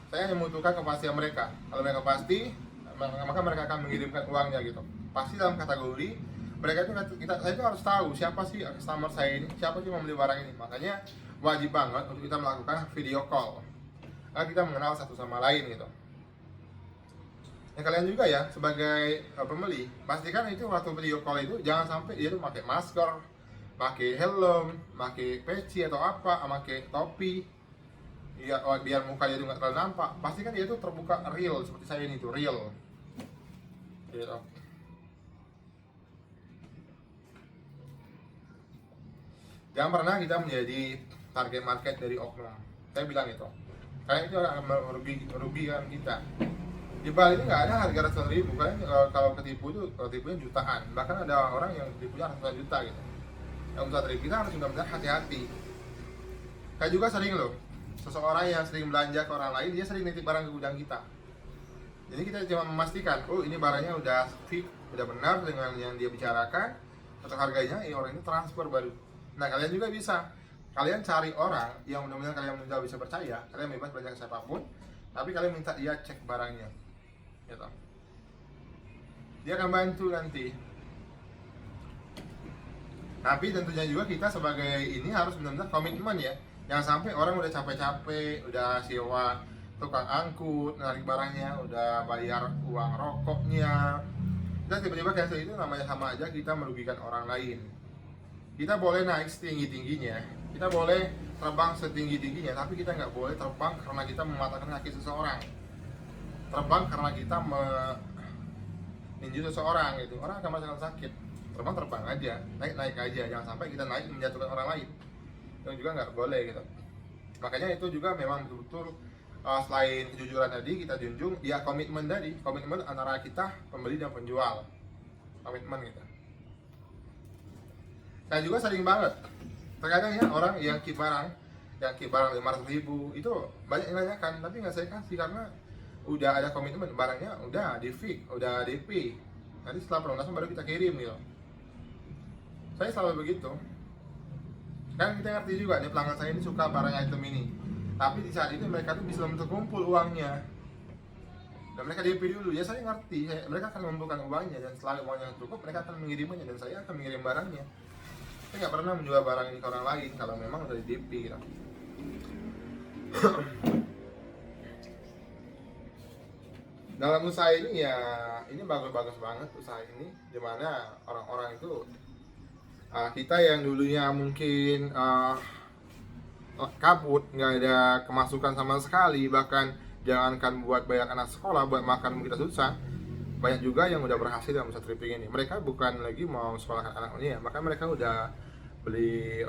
saya hanya membutuhkan kepastian mereka. Kalau mereka pasti, maka mereka akan mengirimkan uangnya gitu. Pasti dalam kategori mereka itu, saya itu harus tahu siapa sih customer saya ini, siapa sih yang mau beli barang ini. Makanya wajib banget untuk kita melakukan video call, karena kita mengenal satu sama lain gitu. Kalian juga ya sebagai pembeli, pastikan itu waktu video call itu jangan sampai dia tuh pakai masker, pakai helm, pakai peci atau apa, pakai topi ya, biar muka dia tuh nggak terlalu nampak. Pastikan dia tuh terbuka real, seperti saya ini tuh real gitu. Jangan pernah kita menjadi target market dari oknum, saya bilang itu, karena itu akan merugikan kita. Di Bali ini nggak ada harga ratusan ribu. Kalian kalau ketipu itu kalau tipunya jutaan, bahkan ada orang yang tipunya ratusan juta gitu. Yang untuk trip kita harus benar-benar hati-hati. Kayak juga sering loh, seseorang yang sering belanja ke orang lain, dia sering nitip barang ke gudang kita. Jadi kita cuma memastikan, oh ini barangnya udah fix, udah benar dengan yang dia bicarakan, atau harganya, orang ini transfer baru. Nah kalian juga bisa, kalian cari orang yang benar-benar kalian udah bisa percaya, kalian bebas belanja ke siapapun, tapi kalian minta dia cek barangnya, gitu. Dia akan bantu nanti. Tapi tentunya juga kita sebagai ini harus benar-benar komitmen ya. Jangan sampai orang udah capek-capek, udah sewa tukang angkut, narik barangnya, udah bayar uang rokoknya, dan tiba-tiba cancel. Itu namanya sama aja kita merugikan orang lain. Kita boleh naik setinggi-tingginya, kita boleh terbang setinggi-tingginya, tapi kita nggak boleh terbang karena kita mematahkan kaki seseorang, terbang karena kita meninju seseorang gitu. Orang akan merasakan sakit. Terbang aja, naik aja, jangan sampai kita naik menjatuhkan orang lain. Yang juga nggak boleh gitu. Makanya itu juga memang betul-betul selain kejujuran tadi kita junjung, ya komitmen tadi, komitmen antara kita pembeli dan penjual, komitmen gitu. Saya juga sering banget, terkadang ya orang yang keep barang 500.000 itu banyak yang nanyakan, tapi nggak saya kasih karena udah ada komitmen, barangnya udah di fix, udah DP, nanti setelah pelunasan baru kita kirim gitu. Saya selalu begitu. Kan kita ngerti juga nih, pelanggan saya ini suka barang item ini, tapi di saat itu mereka tuh bisa terkumpul uangnya dan mereka DP dulu. Ya saya ngerti, mereka akan mengumpulkan uangnya dan setelah uangnya cukup mereka akan mengirimnya dan saya akan mengirim barangnya. Saya nggak pernah menjual barang ini ke orang lain kalau memang udah di DP gitu. Dalam usaha ini ya, ini bagus-bagus banget usaha ini, dimana orang-orang itu kita yang dulunya mungkin kabut, nggak ada kemasukan sama sekali, bahkan jangankan buat bayar anak sekolah, buat makan kita susah. Banyak juga yang udah berhasil dalam usaha tripping ini. Mereka bukan lagi mau sekolahkan anaknya, maka mereka udah beli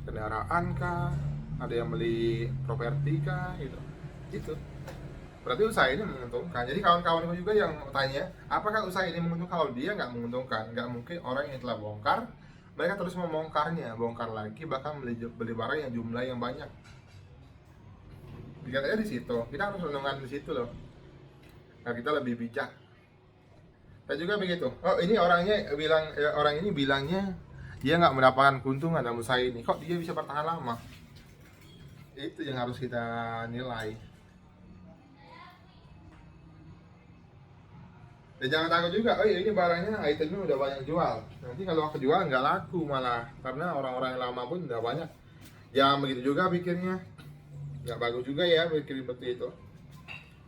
kendaraan kah, ada yang beli properti kah, gitu. Itu berarti usaha ini menguntungkan. Jadi kawan-kawan juga yang tanya, apakah usaha ini menguntungkan? Kalau dia nggak menguntungkan, nggak mungkin orang yang telah bongkar mereka terus membongkarnya, bongkar lagi, bahkan beli barang yang jumlah yang banyak. Dikatanya di situ, kita harus renungan di situ loh. Nah, kita lebih bijak. Dan juga begitu. Oh ini orangnya bilang, orang ini bilangnya dia nggak mendapatkan keuntungan dalam usaha ini. Kok dia bisa bertahan lama? Itu yang harus kita nilai. Dan jangan takut juga, oh ini barangnya, itemnya udah banyak jual. Nanti kalau aku jual nggak laku malah, karena orang-orang yang lama pun udah banyak. Jangan begitu juga pikirnya, nggak bagus juga ya pikir seperti itu.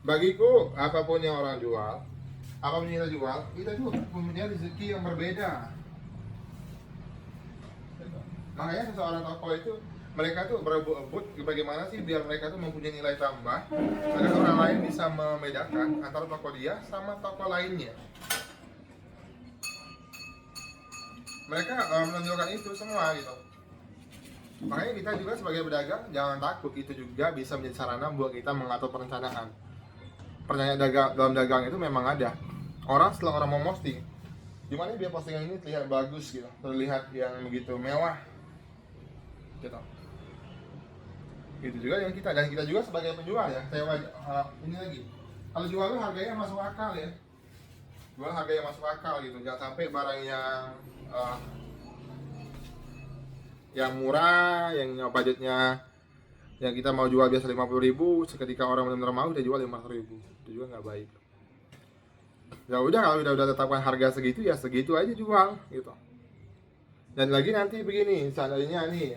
Bagiku, apapun yang orang jual, apapun yang kita jual, kita tuh punya rezeki yang berbeda. Makanya seseorang toko itu, mereka tuh berebut bagaimana sih biar mereka tuh mempunyai nilai tambah agar orang lain bisa membedakan antara toko dia sama toko lainnya. Mereka menunjukkan itu semua gitu. Makanya kita juga sebagai pedagang jangan takut, itu juga bisa menjadi sarana buat kita mengatur perencanaan. Perencanaan dalam dagang itu memang ada. Setelah orang mau posting, gimana biar postingan ini terlihat bagus gitu, terlihat yang begitu mewah gitu. Itu juga yang kita, dan kita juga sebagai penjual ya, saya ini lagi, kalau jual harganya masuk akal ya, jual harga yang masuk akal gitu, jangan sampai barang yang murah, yang budgetnya yang kita mau jual biasa 50.000, seketika orang benar-benar mau dia jual 500.000, itu juga nggak baik. Ya udah, kalau udah tetapkan harga segitu ya segitu aja jual gitu. Dan lagi nanti begini, seandainya nih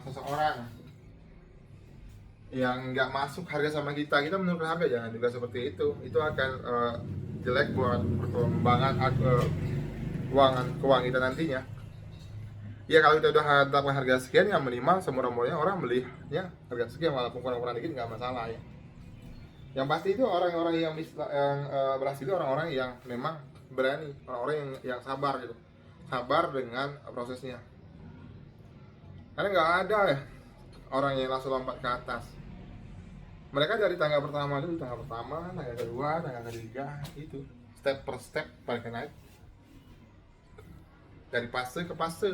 seseorang yang nggak masuk harga sama kita menurunkan harga, jangan juga seperti itu akan jelek buat perkembangan keuangan kita nantinya. Ya kalau kita udah tetapkan harga sekian, yang minimal semurah-murahnya orang beli ya harga sekian, walaupun kurang-kurang dikit nggak masalah ya. Yang pasti itu orang-orang yang berhasil itu orang-orang yang memang berani, orang-orang yang sabar gitu, sabar dengan prosesnya. Karena nggak ada ya orang yang langsung lompat ke atas. Mereka dari tangga pertama dulu, tangga pertama, tangga kedua, tangga ketiga, itu step per step mereka naik dari fase ke fase.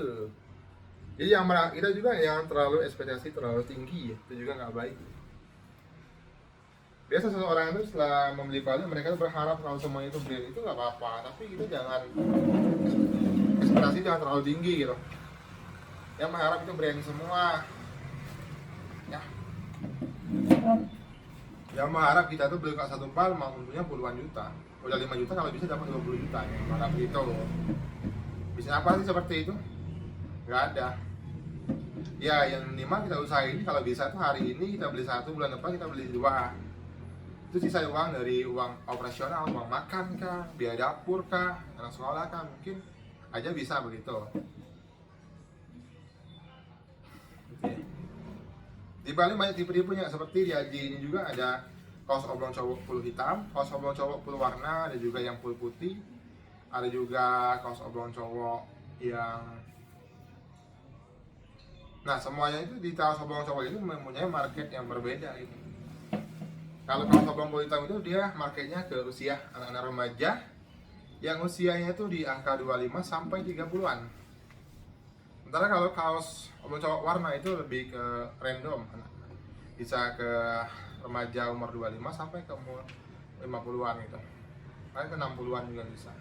Jadi yang kita juga yang terlalu ekspektasi terlalu tinggi, itu juga nggak baik. Biasa seseorang itu setelah membeli value, mereka tuh berharap kalau semuanya itu brand, itu nggak apa-apa, tapi kita jangan ekspektasi jangan terlalu tinggi gitu. Yang mengharap itu brand semua, ya. Yang mengharap kita tuh beli satu pal mau untungnya puluhan juta, udah 5 juta kalau bisa dapat 20 juta, ya. Mengharap itu bisa apa sih seperti itu? Nggak ada. Ya yang minimal kita usahain kalau bisa tuh hari ini kita beli satu, bulan depan kita beli dua. Itu sisa uang dari uang operasional, uang makan kah, biaya dapur kah, anak sekolah kah, mungkin aja bisa begitu. Di Bali banyak tipe-tipenya, seperti di Aji ini juga ada kaos oblong cowok full hitam, kaos oblong cowok full warna, ada juga yang full putih, ada juga kaos oblong cowok yang, nah semuanya itu di kaos oblong cowok itu mempunyai market yang berbeda gitu. Kalau kaos oblong full hitam itu dia marketnya ke usia anak-anak remaja yang usianya itu di angka 25 sampai 30-an. Sementara kalau kaos oblong cowok warna itu lebih ke random, bisa ke remaja umur 25 sampai ke umur 50-an gitu, kan ke 60-an juga bisa.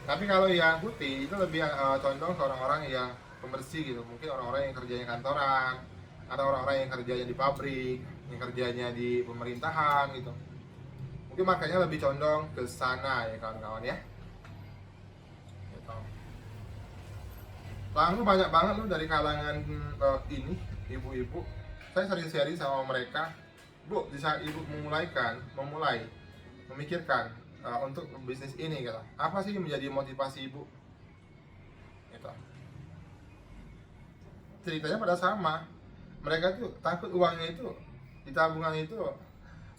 Tapi kalau yang putih itu lebih condong ke orang-orang yang pembersih gitu, mungkin orang-orang yang kerjanya kantoran, atau orang-orang yang kerjanya di pabrik, yang kerjanya di pemerintahan gitu. Mungkin makanya lebih condong ke sana ya kawan-kawan ya. Gitu. Lalu banyak banget loh dari kalangan ini ibu-ibu. Saya sering sharing sama mereka, Bu, di saat ibu memulai memikirkan untuk bisnis ini gitu. Apa sih yang menjadi motivasi ibu? Gitu. Ceritanya pada sama. Mereka tuh takut uangnya itu di tabungan itu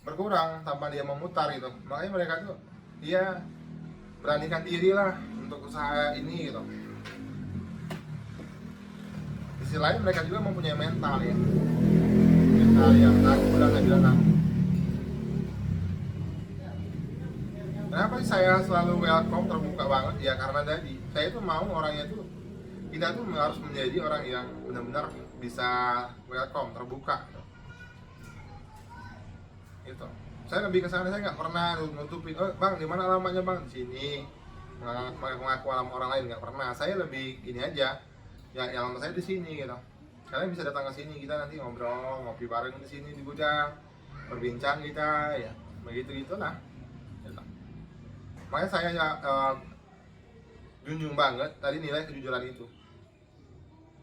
berkurang tanpa dia memutar gitu. Makanya mereka tuh dia beranikan diri lah untuk usaha ini gitu. Di sisi lain mereka juga mempunyai mental ya, mental yang takut dan nggak bilang takut. Kenapa sih saya selalu welcome, terbuka banget ya, karena tadi saya tuh mau orangnya tuh, kita tuh harus menjadi orang yang benar-benar bisa welcome, terbuka gitu. Saya lebih ke sana, saya nggak pernah nutupin, oh bang di mana alamatnya bang, di sini, mengaku alamat orang lain, nggak pernah. Saya lebih ini aja, ya alamat saya di sini gitu. Kalian bisa datang ke sini, kita nanti ngobrol, ngopi bareng di sini di gudang, berbincang kita, ya begitu gitulah. Gitu. Makanya saya junjung banget tadi nilai kejujuran itu.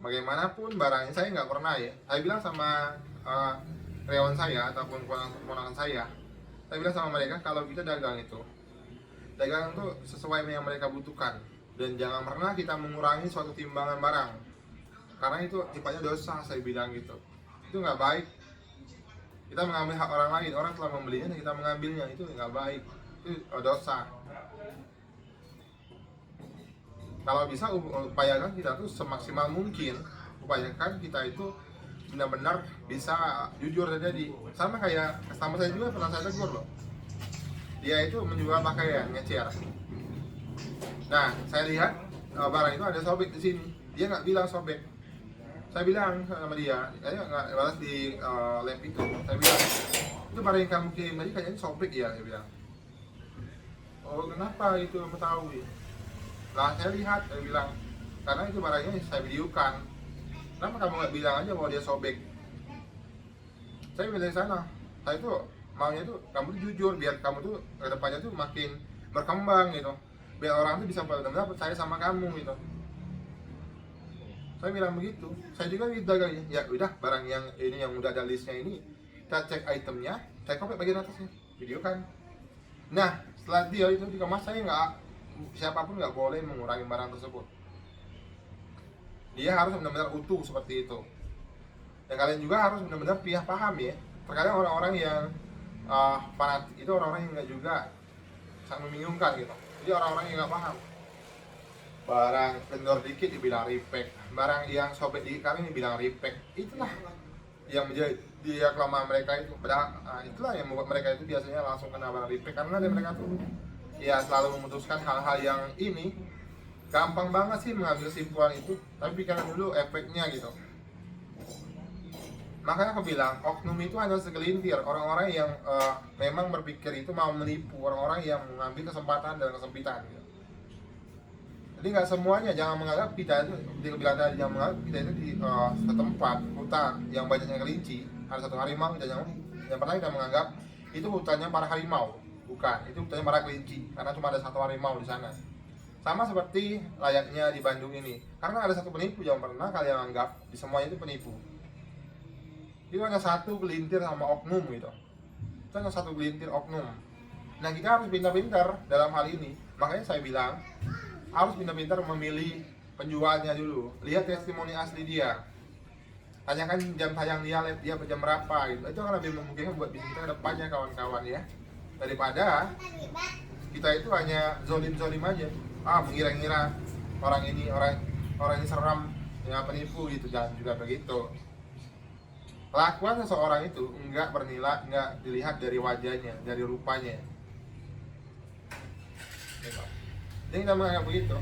Bagaimanapun barangnya saya nggak pernah ya. Saya bilang sama karyawan saya ataupun keponakan saya bilang sama mereka kalau kita dagang itu sesuai yang mereka butuhkan, dan jangan pernah kita mengurangi suatu timbangan barang, karena itu sifatnya dosa. Saya bilang gitu, itu nggak baik. Kita mengambil hak orang lain, orang telah membelinya dan kita mengambilnya, itu nggak baik, itu dosa. Kalau bisa upayakan kita tuh semaksimal mungkin, upayakan kita itu benar-benar bisa jujur terjadi. Sama kayak customer saya juga pernah saya tegur loh, dia itu menjual pakaian ngecer. Nah saya lihat barang itu ada sobek di sini, dia nggak bilang sobek. Saya bilang sama dia, saya nggak balas di lab itu. Saya bilang, itu barang yang kamu kirim tadi kayaknya sobek ya, dia bilang. Oh kenapa itu ketahui? Lah saya lihat, saya bilang, karena itu barangnya saya videokan. Kenapa kamu nggak bilang aja bahwa dia sobek? Saya bilang di sana, saya itu maunya tuh kamu tuh jujur, biar kamu tuh ke depannya tuh makin berkembang gitu, biar orang tuh bisa benar-benar percaya sama kamu gitu. Saya bilang begitu. Saya juga gitu dagangnya, ya udah barang yang ini yang udah ada listnya ini, kita cek itemnya, saya copy bagian atasnya, video kan. Nah setelah dia itu dikemas, saya nggak, siapapun nggak boleh mengurangi barang tersebut. Dia harus benar-benar utuh seperti itu. Dan kalian juga harus benar-benar paham ya. Terkadang orang-orang yang fanatik itu orang-orang yang nggak juga sangat membingungkan gitu. Jadi orang-orang yang nggak paham. Barang kendor dikit dibilang repack, barang yang sobek dikit kali ini bilang repack. Itulah yang menjadi dia kelemahan mereka itu. Padahal itulah yang membuat mereka itu biasanya langsung kena barang repack, karena dari mereka tuh ya selalu memutuskan hal-hal yang ini gampang banget sih mengambil kesimpulan itu, tapi pikirkan dulu efeknya gitu. Makanya aku bilang oknum itu hanya segelintir orang-orang yang memang berpikir itu mau menipu, orang-orang yang mengambil kesempatan dan kesempitan gitu. Jadi nggak semuanya, jangan menganggap kita itu, bilang tadi, jangan menganggap kita itu di setempat hutan yang banyaknya kelinci, ada satu harimau, yang pernah kita menganggap itu hutannya para harimau. Bukan, itu hutannya para kelinci, karena cuma ada satu harimau di sana. Sama seperti layaknya di Bandung ini, karena ada satu penipu, jangan pernah kalian anggap di semuanya itu penipu. Itu hanya satu gelintir sama oknum gitu. Itu hanya satu gelintir oknum. Nah, kita harus pintar-pintar dalam hal ini. Makanya saya bilang harus pintar-pintar memilih penjualnya dulu. Lihat testimoni asli dia. Tanyakan jam tayang dia, lihat dia jam berapa gitu. Itu akan lebih memungkinkan buat bisnis kita ke depannya, kawan-kawan ya. Daripada kita itu hanya zolim-zolim aja. Mengira-ngira orang ini seram, ya penipu gitu. Jangan juga begitu. Kelakuan seseorang itu enggak bernilai, enggak dilihat dari wajahnya, dari rupanya. Jadi kita menganggap begitu.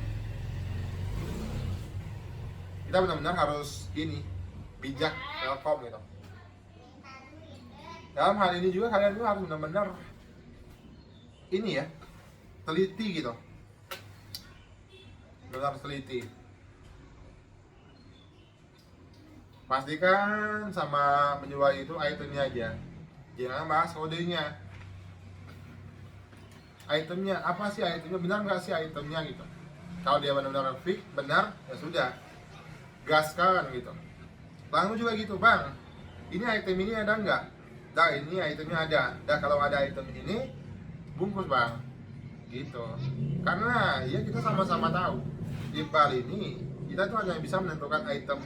Kita benar-benar harus bijak, telkom gitu. Dalam hal ini juga kalian tuh harus benar-benar teliti gitu. Benar teliti. Pastikan sama penjual itu itemnya aja, jangan bahas kodenya. Itemnya apa sih, itemnya benar nggak sih itemnya gitu. Kalau dia benar-benar fix benar, ya sudah, gaskan gitu. Lalu juga gitu, bang, ini item ini ada nggak? Dah, ini itemnya ada. Dah, kalau ada item ini bungkus bang, gitu. Karena ya kita sama-sama tahu di bar ini kita tuh hanya bisa menentukan item.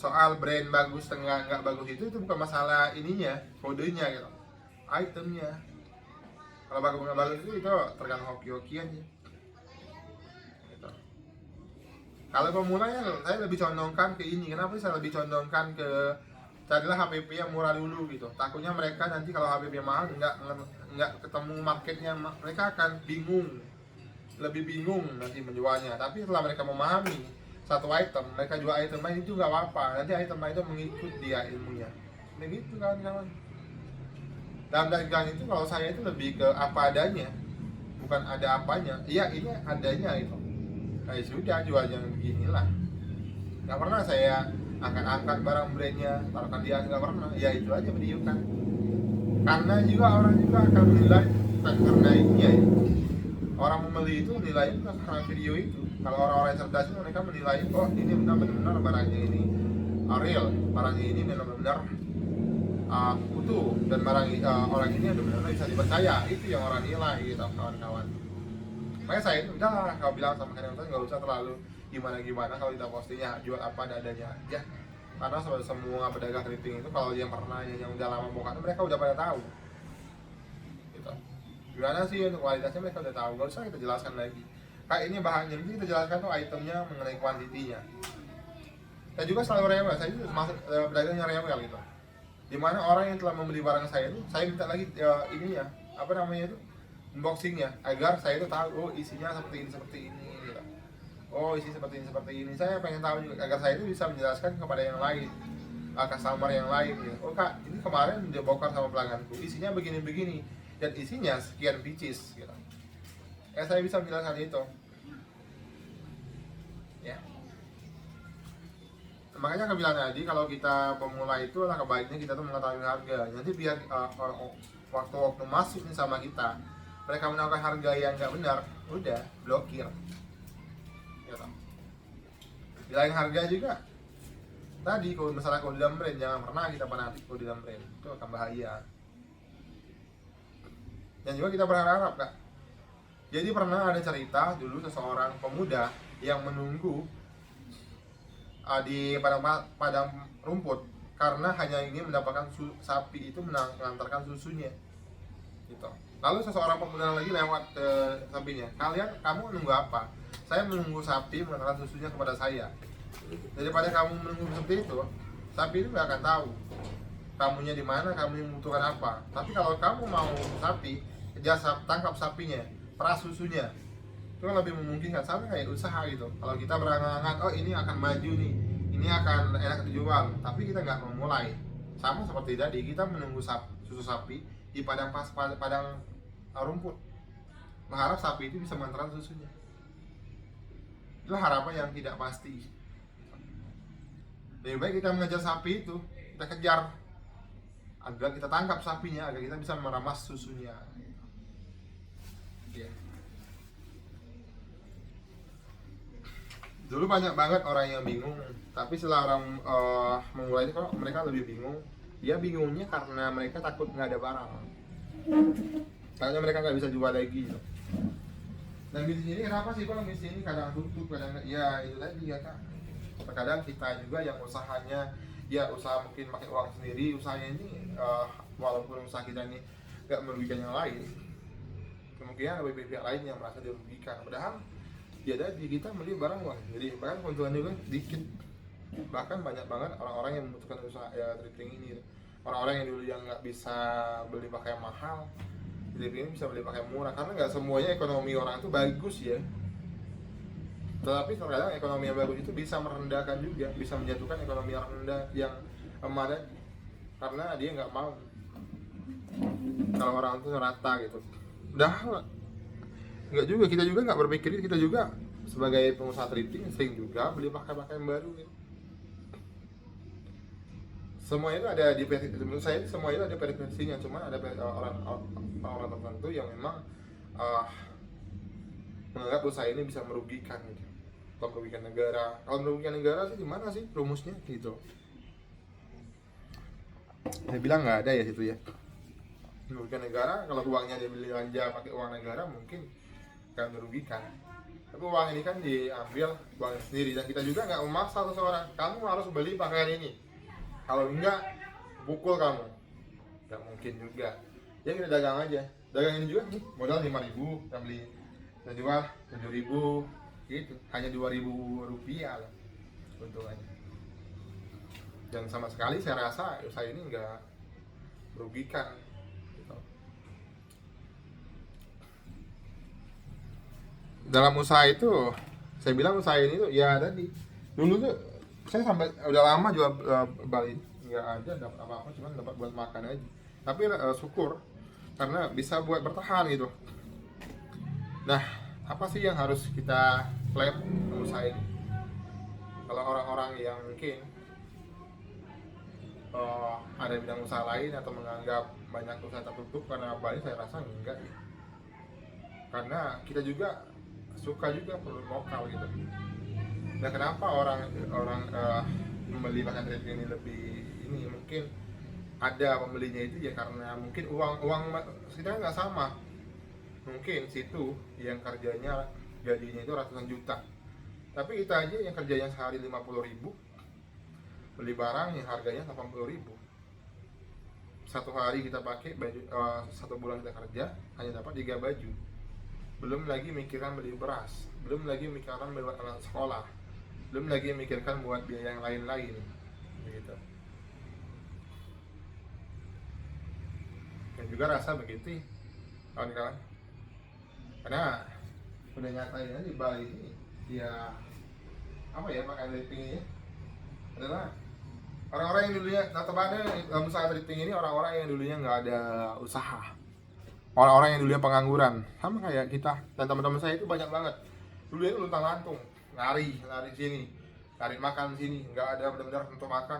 Soal brand bagus nggak bagus itu bukan masalah ininya, kodenya gitu, itemnya. Kalau bagus nggak bagus itu tergantung hoki-hoki aja gitu. Kalau pemulanya saya lebih condongkan ke ini. Kenapa saya lebih condongkan ke carilah HPP yang murah dulu gitu. Takutnya mereka nanti kalau HPP mahal nggak ketemu marketnya, mereka akan lebih bingung nanti menjualnya. Tapi setelah mereka memahami satu item, mereka jual item lain itu nggak apa-apa, nanti item lain itu mengikut dia ilmunya. Begitu kawan-kawan. Dalam dagang itu kalau saya itu lebih ke apa adanya, bukan ada apanya. Iya, ini adanya itu. Nah, sudah jual yang beginilah. Nggak pernah saya angkat-angkat barang brandnya, taruhkan dia, nggak pernah. Ya itu aja menunjukkan. Karena juga orang juga akan menilai karena ini ya. Orang membeli itu nilainya bukan karena video itu. Kalau orang-orang yang cerdas itu mereka menilai, oh ini benar-benar barangnya ini real, barangnya ini benar-benar utuh, dan orang ini benar-benar bisa dipercaya. Itu yang orang nilai gitu, kawan-kawan. Makanya saya itu udahlah, kalau bilang sama kalian nggak usah terlalu gimana-gimana. Kalau kita postingnya jual apa adanya aja. Karena semua pedagang keriting itu kalau yang pernah yang udah lama bukan, mereka udah pada tahu. Gimana sih untuk kualitasnya mereka udah tahu, nggak usah kita jelaskan lagi. Kayak ini bahannya, ini kita jelaskan tuh itemnya mengenai kuantitinya. Saya juga selalu rewel, saya itu masuk pedagang yang rewel gitu. Dimana orang yang telah membeli barang saya itu, saya minta lagi unboxingnya, agar saya itu tahu, oh isinya seperti ini gitu. Oh isi seperti ini. Saya pengen tahu juga, agar saya itu bisa menjelaskan kepada yang lain, customer yang lain gitu. Oh kak, ini kemarin dia bongkar sama pelangganku, isinya begini dan isinya sekian pieces gitu. Saya bisa menjelaskan itu ya. Makanya aku bilang tadi, kalau kita pemula itu alangkah baiknya kita tuh mengetahui harga. Nanti biar waktu masuk nih sama kita, mereka menawarkan harga yang nggak benar, udah blokir gitu. Bilangin harga juga tadi, kalau masalah kode dalam brand, jangan pernah kita fanatik kode dalam brand, itu akan bahaya. Dan juga kita berharap kak, jadi pernah ada cerita dulu seseorang pemuda yang menunggu di padang rumput karena hanya ingin mendapatkan sapi itu mengantarkan susunya gitu. Lalu seseorang pemuda lagi lewat ke sapinya, kamu menunggu apa? Saya menunggu sapi mengantarkan susunya kepada saya. Daripada kamu menunggu seperti itu, sapi itu nggak akan tahu kamunya di mana, kamu yang membutuhkan apa. Tapi kalau kamu mau sapi, jasa tangkap sapinya, peras susunya, itu kan lebih memungkinkan. Sama kayak usaha gitu. Kalau kita berangan-angan, oh ini akan maju nih, ini akan enak dijual, tapi kita nggak memulai. Sama seperti tadi, kita menunggu susu sapi di padang rumput, mengharap sapi itu bisa mengantarkan susunya. Itu harapan yang tidak pasti. Lebih baik kita mengejar sapi itu, kita kejar agar kita tangkap sapinya, agar kita bisa meramas susunya. Ya. Dulu banyak banget orang yang bingung, tapi setelah orang memulai itu, kok mereka lebih bingung. Dia bingungnya karena mereka takut nggak ada barang, karena mereka nggak bisa jual lagi. Dan bisnis ini kenapa sih Bang? Bisnis ini kadang tutup, kadang ya itu tadi ya Kak. Terkadang kita juga yang usahanya ya usaha mungkin pakai uang sendiri, usahanya ini walaupun usaha kita ini nggak merugikan yang lain, kemungkinan ada pihak lain yang merasa dirugikan. Padahal ya tadi kita beli barang uang sendiri, bahkan keuntungan juga dikit. Bahkan banyak banget orang-orang yang membutuhkan usaha ya thrifting ini. Orang-orang yang dulu yang nggak bisa beli pakaian mahal, thrifting ini bisa beli pakaian murah, karena nggak semuanya ekonomi orang itu bagus ya. Tetapi terkadang ekonomi yang bagus itu bisa merendahkan juga, bisa menjatuhkan ekonomi yang rendah yang memadai, karena dia nggak mau kalau orang itu rata gitu. Udah nggak juga, kita juga nggak berpikir, kita juga sebagai pengusaha thrifting sering juga beli pakaian baru gitu. Semua itu ada di menurut saya semua itu ada preferensinya, cuma ada orang tertentu yang memang menganggap usaha ini bisa merugikan gitu. Kalau merugikan negara sih gimana sih rumusnya gitu. Saya bilang nggak ada ya situ ya. Merugikan negara, kalau uangnya dibeli belanja pakai uang negara mungkin kan merugikan. Tapi uang ini kan diambil uang sendiri, dan kita juga nggak memaksa seseorang, kamu harus beli pakaian ini, kalau enggak pukul kamu, nggak mungkin juga. Ya kita dagang aja, dagang ini juga nih modal 5.000, kita beli, kita jual 7.000 gitu, hanya 2.000 rupiah lah untungannya. Dan sama sekali saya rasa usaha ini nggak merugikan gitu. Dalam usaha itu saya bilang usaha ini tuh ya tadi dulu tuh saya sampai udah lama jual Bali nggak ada dapat apa-apa, cuma dapat buat makan aja. Tapi syukur karena bisa buat bertahan gitu. Nah, apa sih yang harus kita klaim usaha ini? Kalau orang-orang yang mungkin ada bidang usaha lain atau menganggap banyak usaha tertutup karena Bali, saya rasa enggak ya. Karena kita juga suka juga produk lokal gitu. Nah, kenapa orang membeli pakaian thrifting ini lebih ini, mungkin ada pembelinya itu ya karena mungkin uang kita nggak sama. Mungkin situ yang kerjanya gajinya itu ratusan juta, tapi kita aja yang kerjanya sehari 50.000 beli barang yang harganya 80.000. Satu hari kita pakai baju, satu bulan kita kerja hanya dapat 3 baju. Belum lagi mikirkan beli beras, belum lagi mikirkan buat anak sekolah, belum lagi mikirkan buat biaya yang lain-lain gitu. Dan juga rasa begitu kawan-kawan, karena udah nyatain aja di Bali ini ya apa ya, pakaian thrifting ini adalah orang-orang yang dulunya notabene dalam usaha thrifting ini orang-orang yang dulunya nggak ada usaha, orang-orang yang dulunya pengangguran, sama kayak kita dan teman-teman saya itu banyak banget. Dulu itu luntang-lantung, lari sini, cari makan sini, nggak ada benar-benar untuk makan,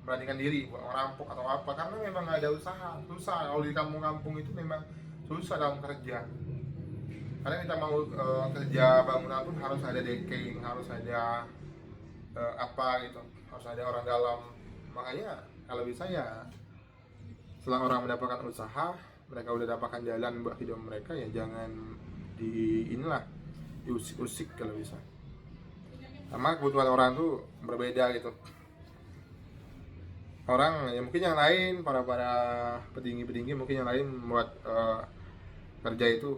beranikan diri buat ngerampok atau apa, karena memang nggak ada usaha, susah. Kalau di kampung-kampung itu memang susah dalam kerja, karena kita mau kerja bangunan pun harus ada decking, harus ada apa gitu, harus ada orang dalam. Makanya kalau bisa ya setelah orang mendapatkan usaha, mereka udah dapatkan jalan buat hidup mereka, ya jangan diusik-usik kalau bisa. Sama kebutuhan orang tuh berbeda gitu. Orang ya mungkin yang lain, para petinggi mungkin yang lain buat kerja itu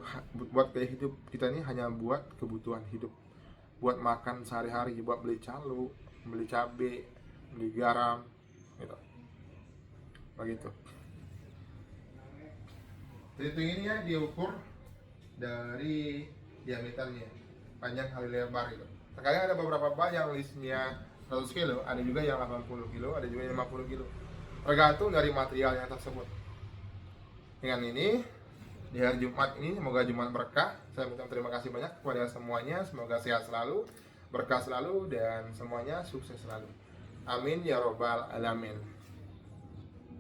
buat gaya hidup, kita ini hanya buat kebutuhan hidup. buat makan sehari-hari, buat beli calo, beli cabai, beli garam, gitu. Begitu. Pitung ini ya diukur dari diameternya, panjang kali lebar gitu. Terkadang ada beberapa bak yang listnya 100 kilo, ada juga yang 80 kilo, ada juga yang 50 kilo. Tergantung dari materialnya tersebut. Dengan ini, di hari Jumat ini, semoga Jumat berkah. Saya minta terima kasih banyak kepada semuanya. Semoga sehat selalu, berkah selalu, dan semuanya sukses selalu. Amin ya robbal alamin.